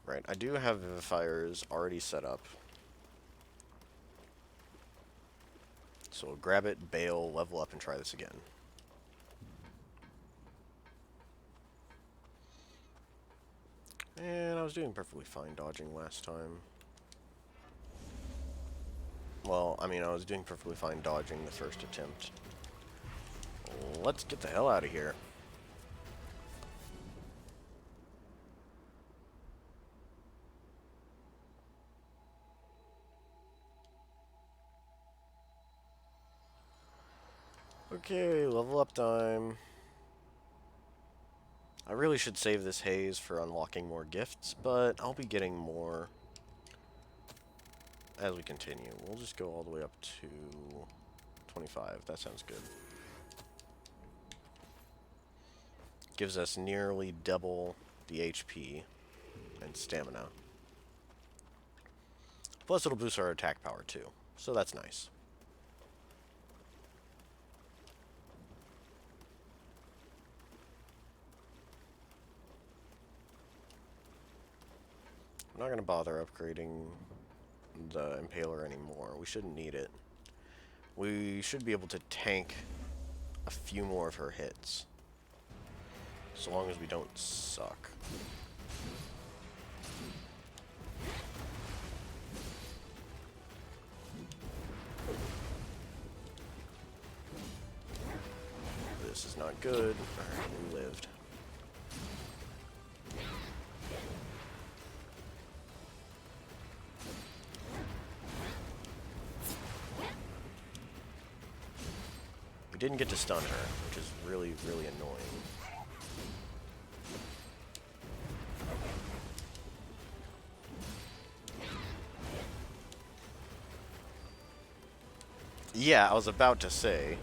Right, I do have Vivifiers already set up. So we'll grab it, bail, level up, and try this again. And I was doing perfectly fine dodging last time. Well, I mean, I was doing perfectly fine dodging the first attempt. Let's get the hell out of here. Okay, level up time. I really should save this haze for unlocking more gifts, but I'll be getting more as we continue. We'll just go all the way up to 25. That sounds good. Gives us nearly double the HP and stamina. Plus it'll boost our attack power too, so that's nice. I'm not going to bother upgrading the Impaler anymore. We shouldn't need it. We should be able to tank a few more of her hits. So long as we don't suck. This is not good. Alright, we lived. We didn't get to stun her, which is really, really annoying. Yeah, I was about to say,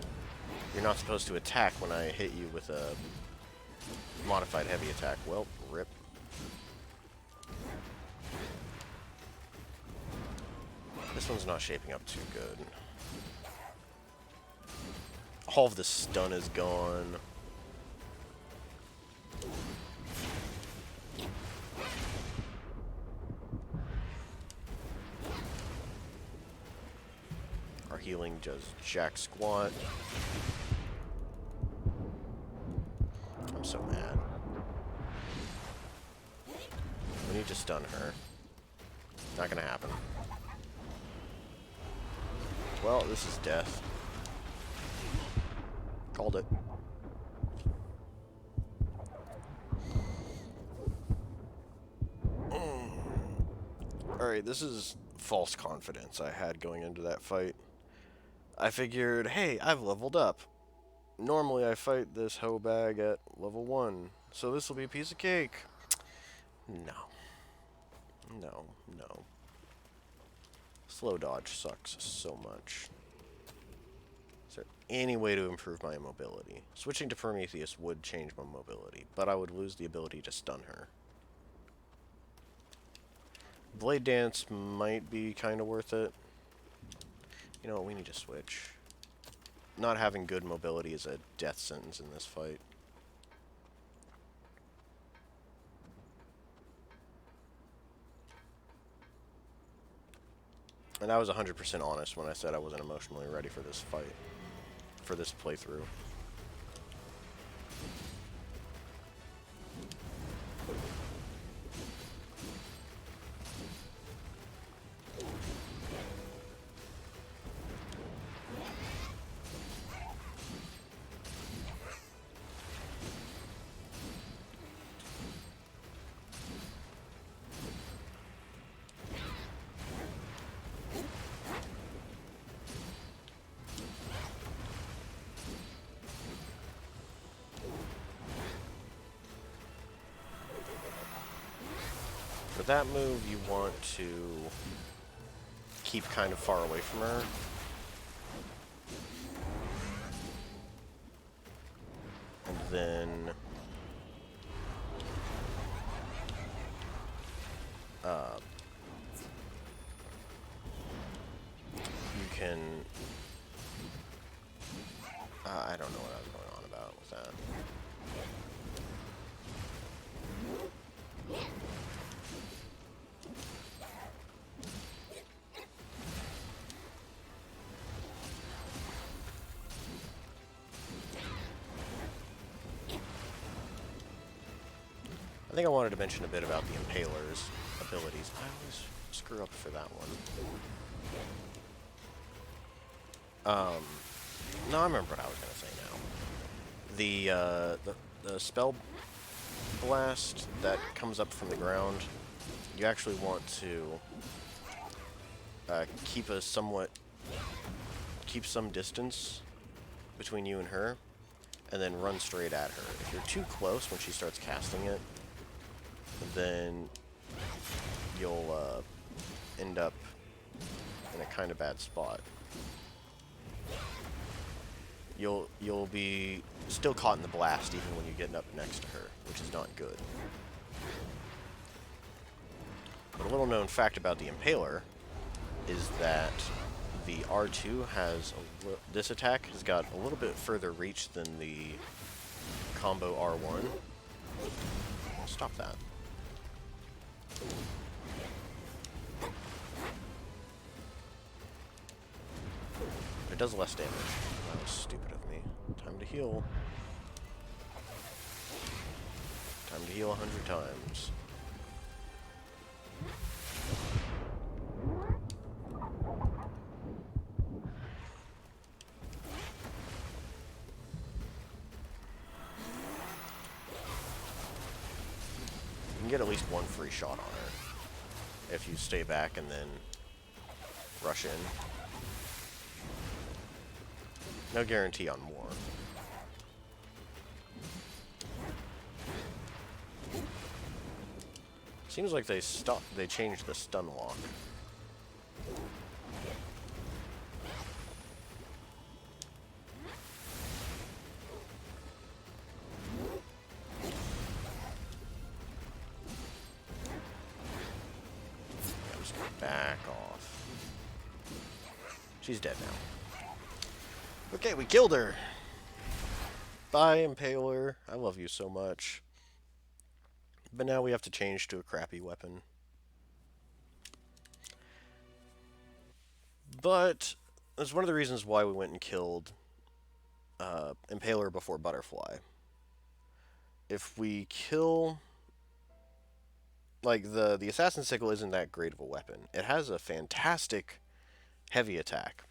you're not supposed to attack when I hit you with a modified heavy attack. Well, rip. This one's not shaping up too good. All of the stun is gone. Our healing does jack squat. I'm so mad. We need to stun her. Not gonna happen. Well, this is death. Called it. Alright, this is false confidence I had going into that fight. I figured, hey, I've leveled up. Normally I fight this hoe bag at level 1, so this will be a piece of cake. No. No, no. Slow dodge sucks so much. Is there any way to improve my mobility? Switching to Prometheus would change my mobility, but I would lose the ability to stun her. Blade Dance might be kind of worth it. You know what, we need to switch. Not having good mobility is a death sentence in this fight. And I was 100% honest when I said I wasn't emotionally ready for this fight. For this playthrough. For that move, you want to keep kind of far away from her. And then you can I don't know what I was going on about with that. I think I wanted to mention a bit about the Impaler's abilities. I always screw up for that one. No, I remember what I was going to say now. The spell blast that comes up from the ground, you actually want to keep some distance between you and her, and then run straight at her. If you're too close when she starts casting it, then you'll end up in a kind of bad spot. You'll be still caught in the blast even when you get up next to her, which is not good. But a little known fact about the Impaler is that the R2 has this attack has got a little bit further reach than the combo R1. Stop that. It does less damage. That was stupid of me. Time to heal. Time to heal 100 times. You can get at least one free shot on her if you stay back and then rush in. No guarantee on more. Seems like they changed the stun lock. I'm just gonna back off. She's dead now. Okay, we killed her. Bye, Impaler. I love you so much. But now we have to change to a crappy weapon. But that's one of the reasons why we went and killed Impaler before Butterfly. If we kill... Like, the Assassin's Sickle isn't that great of a weapon. It has a fantastic heavy attack.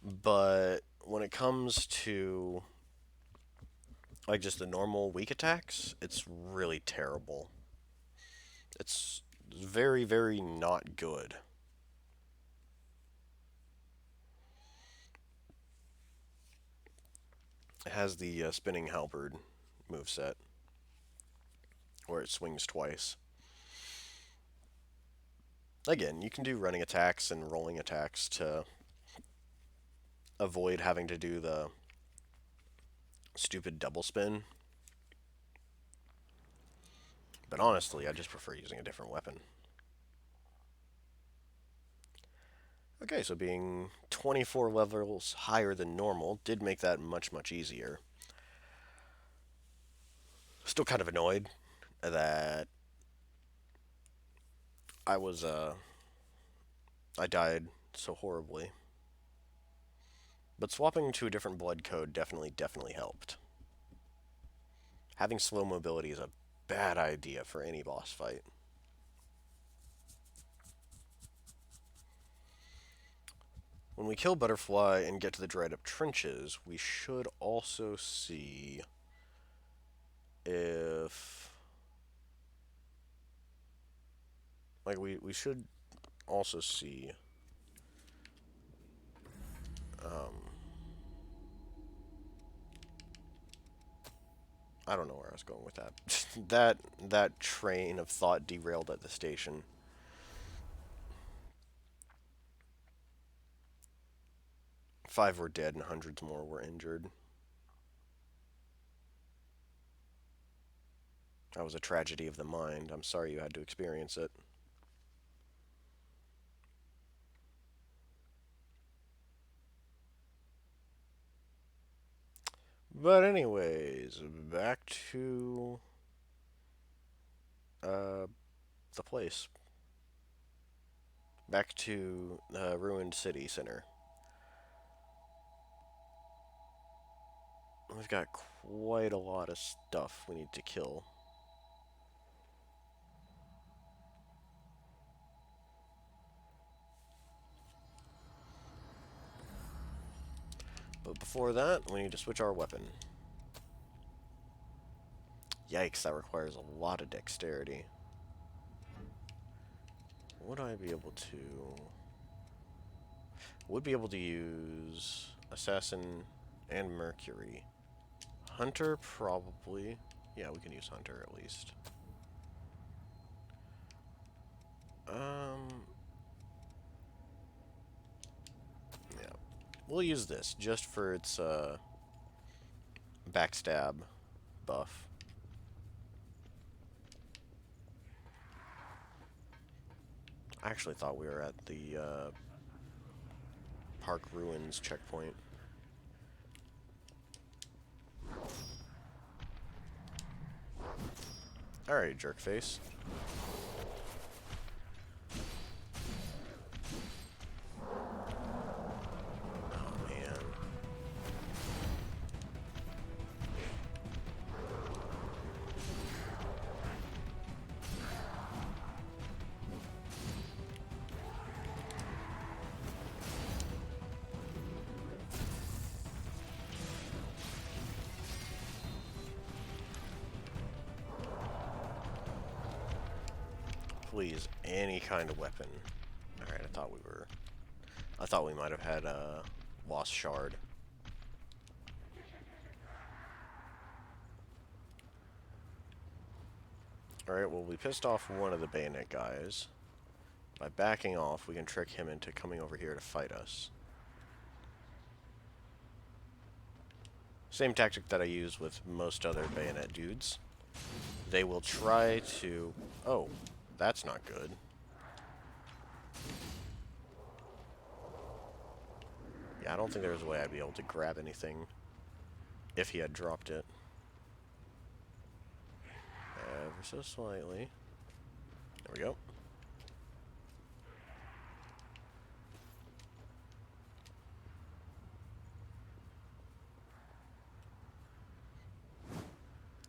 But when it comes to like just the normal weak attacks, it's really terrible. It's very, very not good. It has the spinning halberd moveset, where it swings twice. Again, you can do running attacks and rolling attacks to avoid having to do the stupid double spin. But honestly, I just prefer using a different weapon. Okay, so being 24 levels higher than normal did make that much, much easier. Still kind of annoyed that I was, I died so horribly. But swapping to a different blood code definitely helped. Having slow mobility is a bad idea for any boss fight. When we kill Butterfly and get to the dried up trenches, we should also see if... Like, we should also see... I don't know where I was going with that. that train of thought derailed at the station. 5 were dead and hundreds more were injured. That was a tragedy of the mind. I'm sorry you had to experience it. But anyways, back to uh, the place. Back to the ruined city center. We've got quite a lot of stuff we need to kill. But before that, we need to switch our weapon. Yikes, that requires a lot of dexterity. Would I be able to... Would be able to use Assassin and Mercury. Hunter, probably. Yeah, we can use Hunter at least. Yeah. We'll use this just for its backstab buff. I actually thought we were at the Park Ruins checkpoint. Alright, jerkface. Oh, man. Please, any kind of weapon. Alright, I thought we might have had a lost shard. Alright, well, we pissed off one of the bayonet guys. By backing off, we can trick him into coming over here to fight us. Same tactic that I use with most other bayonet dudes. They will try to... Oh, that's not good. Yeah, I don't think there's a way I'd be able to grab anything if he had dropped it. Ever so slightly. There we go.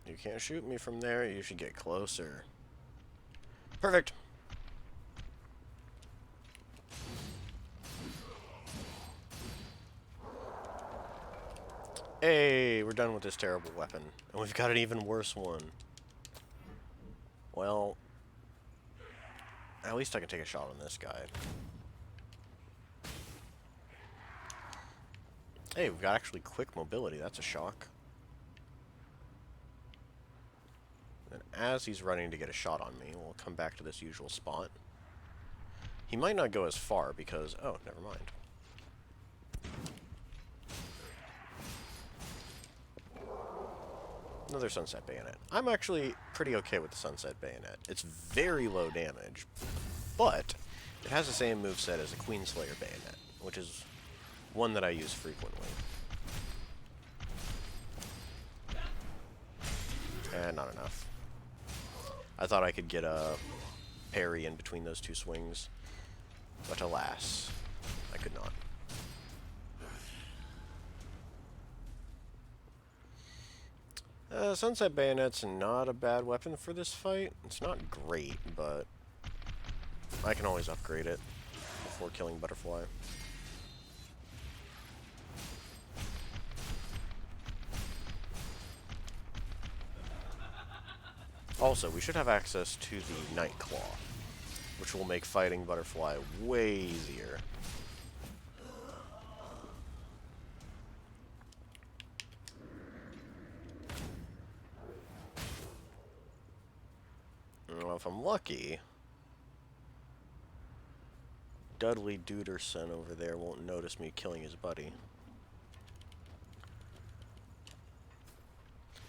You can't shoot me from there, you should get closer. Perfect! Hey, we're done with this terrible weapon. And we've got an even worse one. Well, at least I can take a shot on this guy. Hey, we've got actually quick mobility. That's a shock. And as he's running to get a shot on me, we'll come back to this usual spot. He might not go as far because... Oh, never mind. Another Sunset Bayonet. I'm actually pretty okay with the Sunset Bayonet. It's very low damage, but it has the same moveset as the Queenslayer Bayonet, which is one that I use frequently. Not enough. I thought I could get a parry in between those two swings, but alas, I could not. Sunset Bayonet's not a bad weapon for this fight. It's not great, but I can always upgrade it before killing Butterfly. Also, we should have access to the Night Claw, which will make fighting Butterfly way easier. Well, if I'm lucky, Dudley Duderson over there won't notice me killing his buddy.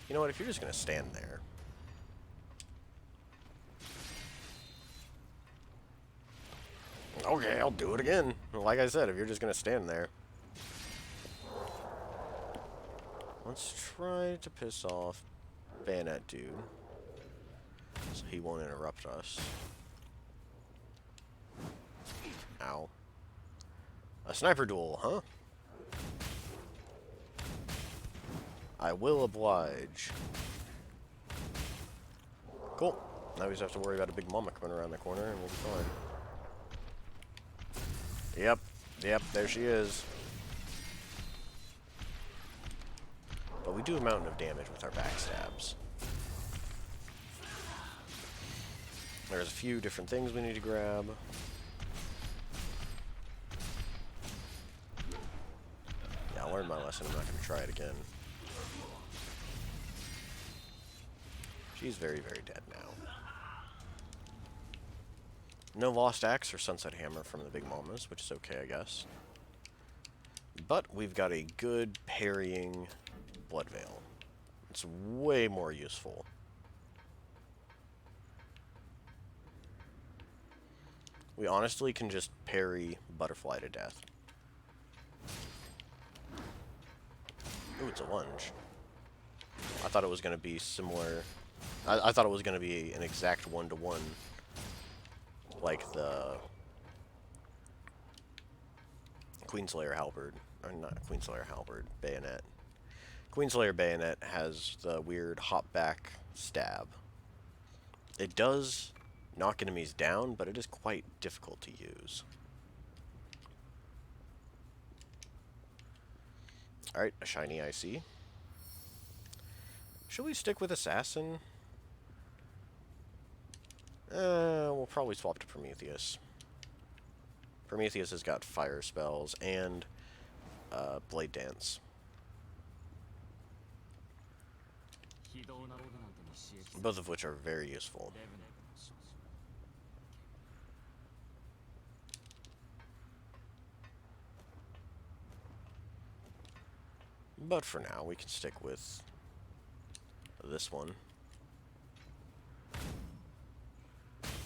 You know what, if you're just going to stand there... Okay, I'll do it again. Like I said, if you're just going to stand there. Let's try to piss off Bayonet Dude, so he won't interrupt us. Ow. A sniper duel, huh? I will oblige. Cool. Now we just have to worry about a big mama coming around the corner and we'll be fine. Yep, there she is. But we do a mountain of damage with our backstabs. There's a few different things we need to grab. Yeah, I learned my lesson. I'm not going to try it again. She's very, very dead now. No Lost Axe or Sunset Hammer from the Big Mamas, which is okay, I guess. But we've got a good parrying Blood Veil. It's way more useful. We honestly can just parry Butterfly to death. Ooh, it's a lunge. I thought it was going to be similar. I thought it was going to be an exact one-to-one, like the Queenslayer Halberd. Or not Queenslayer Halberd, Bayonet. Queenslayer Bayonet has the weird hop-back stab. It does knock enemies down, but it is quite difficult to use. Alright, a shiny IC. Should we stick with Assassin? We'll probably swap to Prometheus. Prometheus has got fire spells and Blade Dance. Both of which are very useful. But for now, we can stick with this one.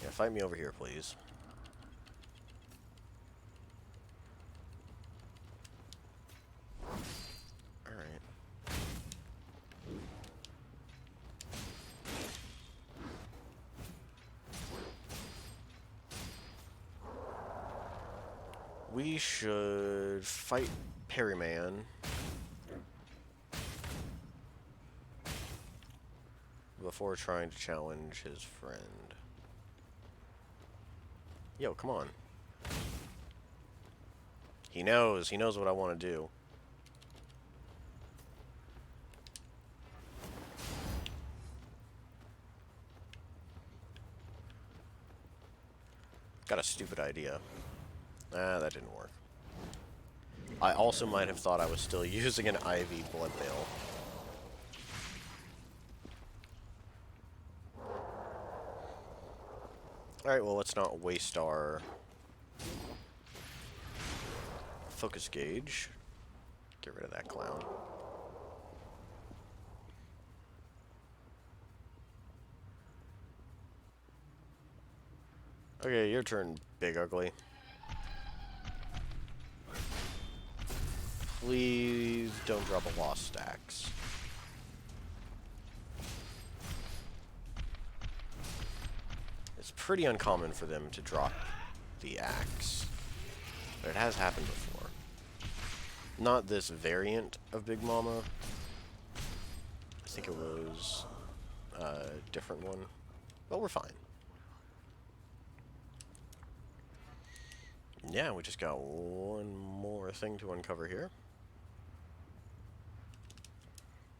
Yeah, fight me over here, please. Alright. We should fight Perryman. Before trying to challenge his friend. Yo, come on. He knows what I want to do. Got a stupid idea. Ah, that didn't work. I also might have thought I was still using an Ivy Blood Veil. Alright, well, let's not waste our focus gauge. Get rid of that clown. Okay, your turn, Big Ugly. Please don't drop a Lost Axe. It's pretty uncommon for them to drop the axe, but it has happened before. Not this variant of Big Mama. I think it was a different one. But we're fine. Yeah, we just got one more thing to uncover here.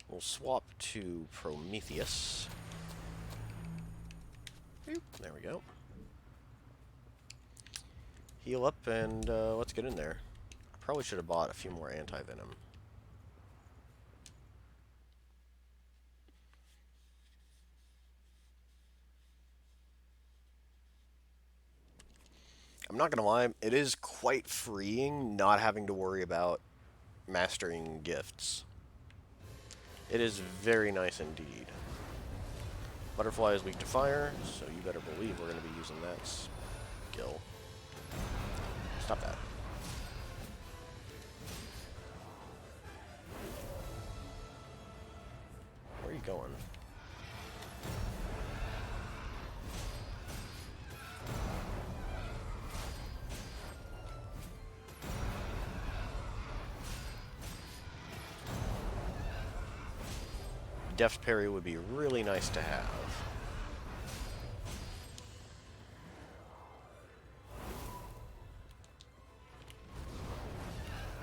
We'll swap to Prometheus. Boop, there we go. Heal up and let's get in there. I probably should have bought a few more anti-venom. I'm not gonna lie, it is quite freeing not having to worry about mastering gifts. It is very nice indeed. Butterfly is weak to fire, so you better believe we're going to be using that skill. Stop that. Where are you going? Deft parry would be really nice to have.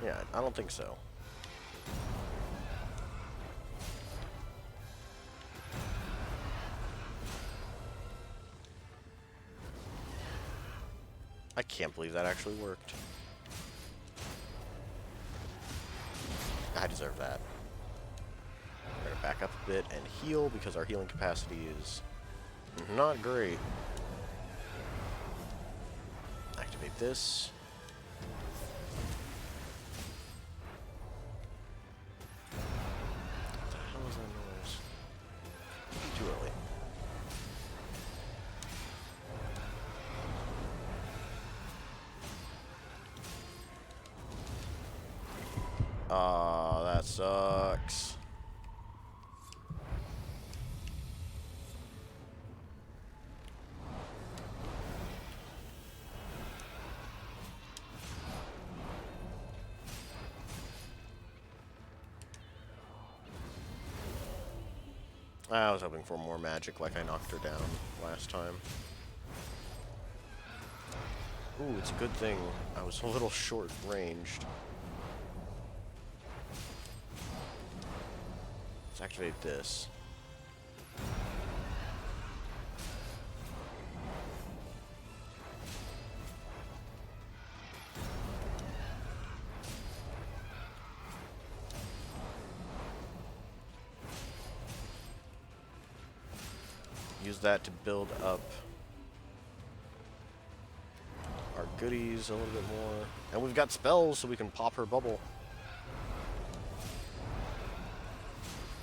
Yeah, I don't think so. I can't believe that actually worked. I deserve that. We're gonna back up a bit and heal because our healing capacity is not great. Activate this. What the hell is that noise? Too early. That sucks. I was hoping for more magic like I knocked her down last time. Ooh, it's a good thing I was a little short-ranged. Let's activate this. Use that to build up our goodies a little bit more. And we've got spells, so we can pop her bubble.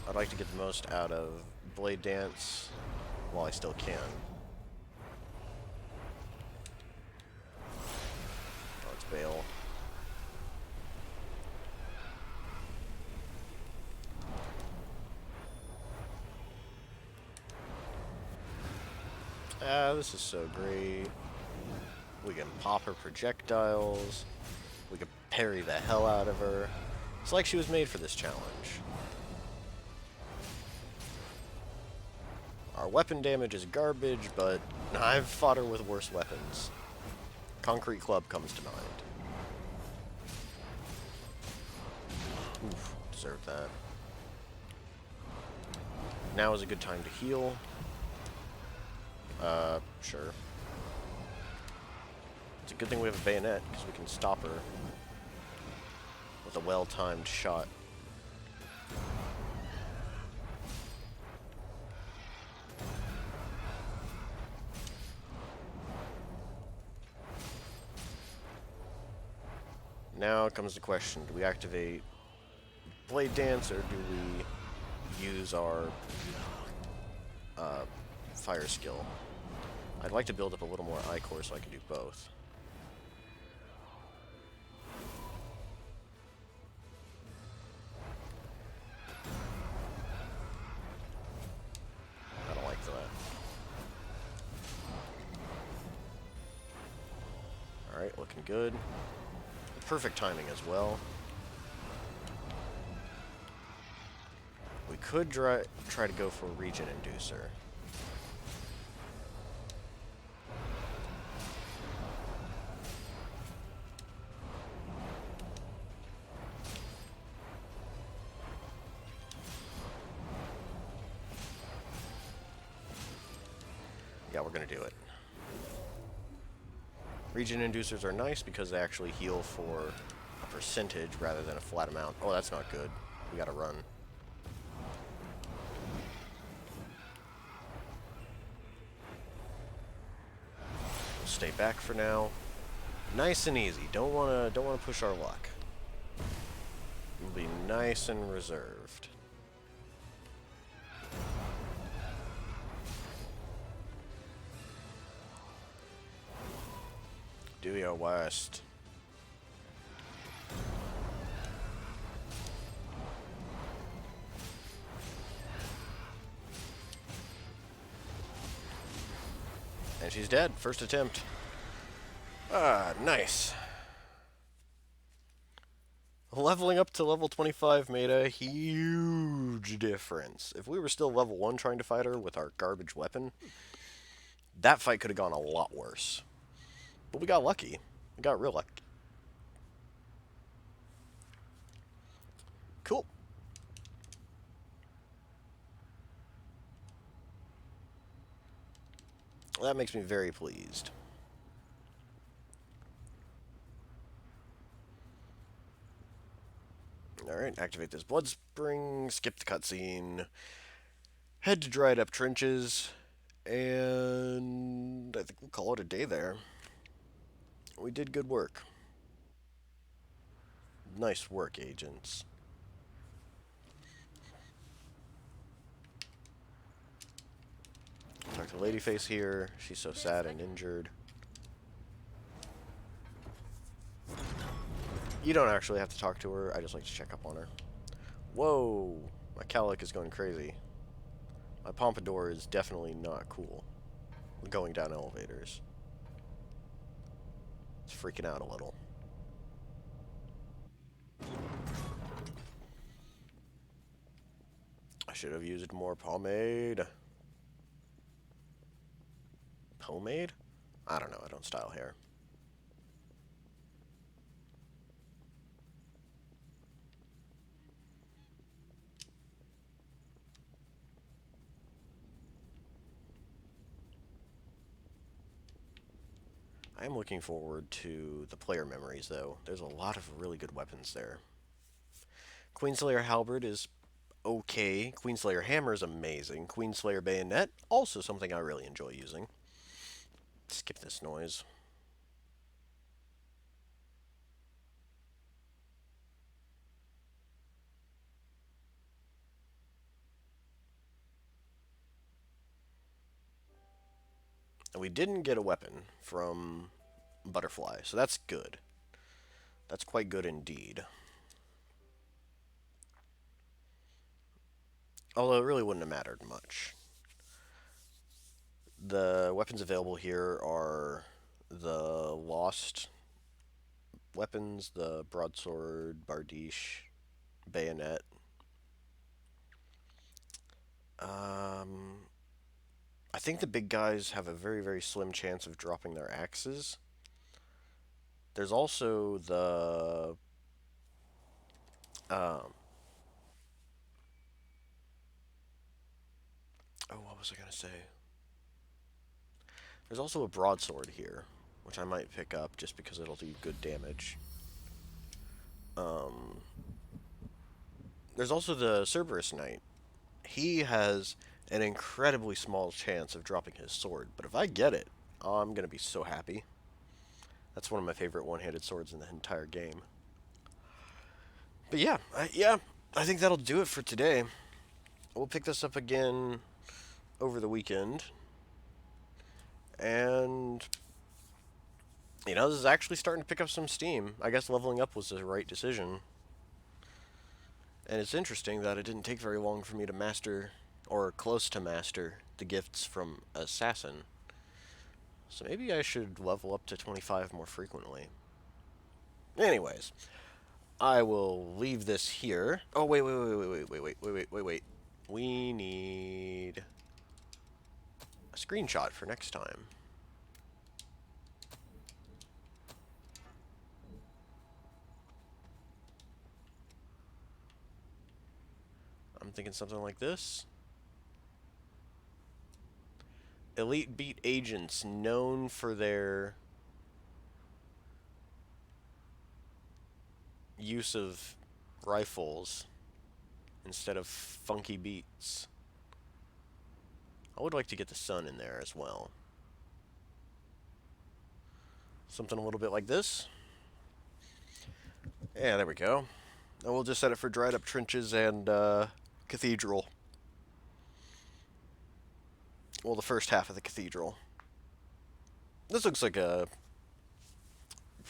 I'd like to get the most out of Blade Dance while I still can. Oh, it's Bale. Ah, this is so great. We can pop her projectiles. We can parry the hell out of her. It's like she was made for this challenge. Our weapon damage is garbage, but I've fought her with worse weapons. Concrete Club comes to mind. Oof, deserved that. Now is a good time to heal. Sure. It's a good thing we have a bayonet, because we can stop her with a well-timed shot. Now comes the question, do we activate Blade Dance, or do we use our fire skill? I'd like to build up a little more I-Core so I can do both. I don't like that. Alright, looking good. Perfect timing as well. We could try to go for a regen inducer. Yeah, we're gonna do it. Regen inducers are nice because they actually heal for a percentage rather than a flat amount. Oh, that's not good. We gotta run. We'll stay back for now. Nice and easy. Don't wanna push our luck. We'll be nice and reserved. Do your worst. And she's dead. First attempt. Ah, nice. Leveling up to level 25 made a huge difference. If we were still level 1 trying to fight her with our garbage weapon, that fight could have gone a lot worse. But we got lucky. We got real lucky. Cool. That makes me very pleased. Alright, activate this blood spring, skip the cutscene, head to dried up trenches, and I think we'll call it a day there. We did good work. Nice work, agents. Talk to Ladyface here. She's so sad and injured. You don't actually have to talk to her. I just like to check up on her. Whoa! My cowlick is going crazy. My pompadour is definitely not cool. Going down elevators. It's freaking out a little. I should have used more pomade. Pomade? I don't know. I don't style hair. I am looking forward to the player memories, though. There's a lot of really good weapons there. Queenslayer Halberd is okay. Queenslayer Hammer is amazing. Queenslayer Bayonet, also something I really enjoy using. Skip this noise. And we didn't get a weapon from Butterfly, so that's good. That's quite good indeed. Although it really wouldn't have mattered much. The weapons available here are the Lost weapons, the Broadsword, Bardiche, Bayonet. I think the big guys have a very, very slim chance of dropping their axes. There's also the... oh, what was I going to say? There's also a broadsword here, which I might pick up just because it'll do good damage. There's also the Cerberus Knight. He has an incredibly small chance of dropping his sword, but if I get it, I'm going to be so happy. That's one of my favorite one-handed swords in the entire game. But yeah, I think that'll do it for today. We'll pick this up again over the weekend. And, this is actually starting to pick up some steam. I guess leveling up was the right decision. And it's interesting that it didn't take very long for me to master, or close to master, the gifts from Assassin. So maybe I should level up to 25 more frequently. Anyways, I will leave this here. Oh, wait. We need a screenshot for next time. I'm thinking something like this. Elite beat agents known for their use of rifles instead of funky beats. I would like to get the sun in there as well. Something a little bit like this. Yeah, there we go. And we'll just set it for dried up trenches and cathedral. Well, the first half of the cathedral. This looks like a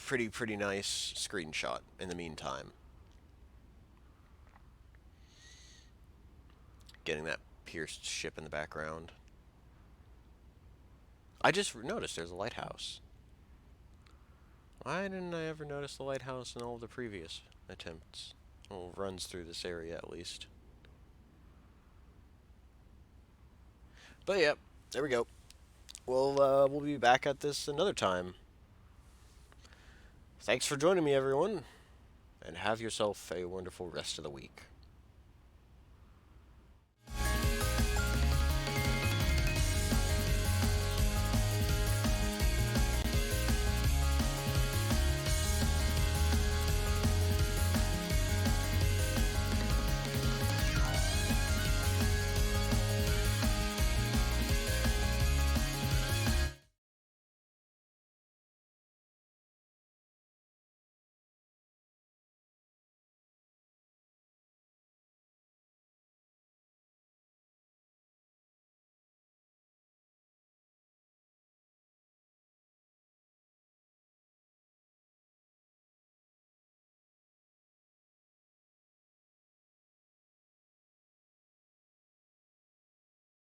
pretty nice screenshot in the meantime. Getting that pierced ship in the background. I just noticed there's a lighthouse. Why didn't I ever notice the lighthouse in all of the previous attempts? Well, runs through this area at least. But yeah, there we go. We'll be back at this another time. Thanks for joining me, everyone, and have yourself a wonderful rest of the week.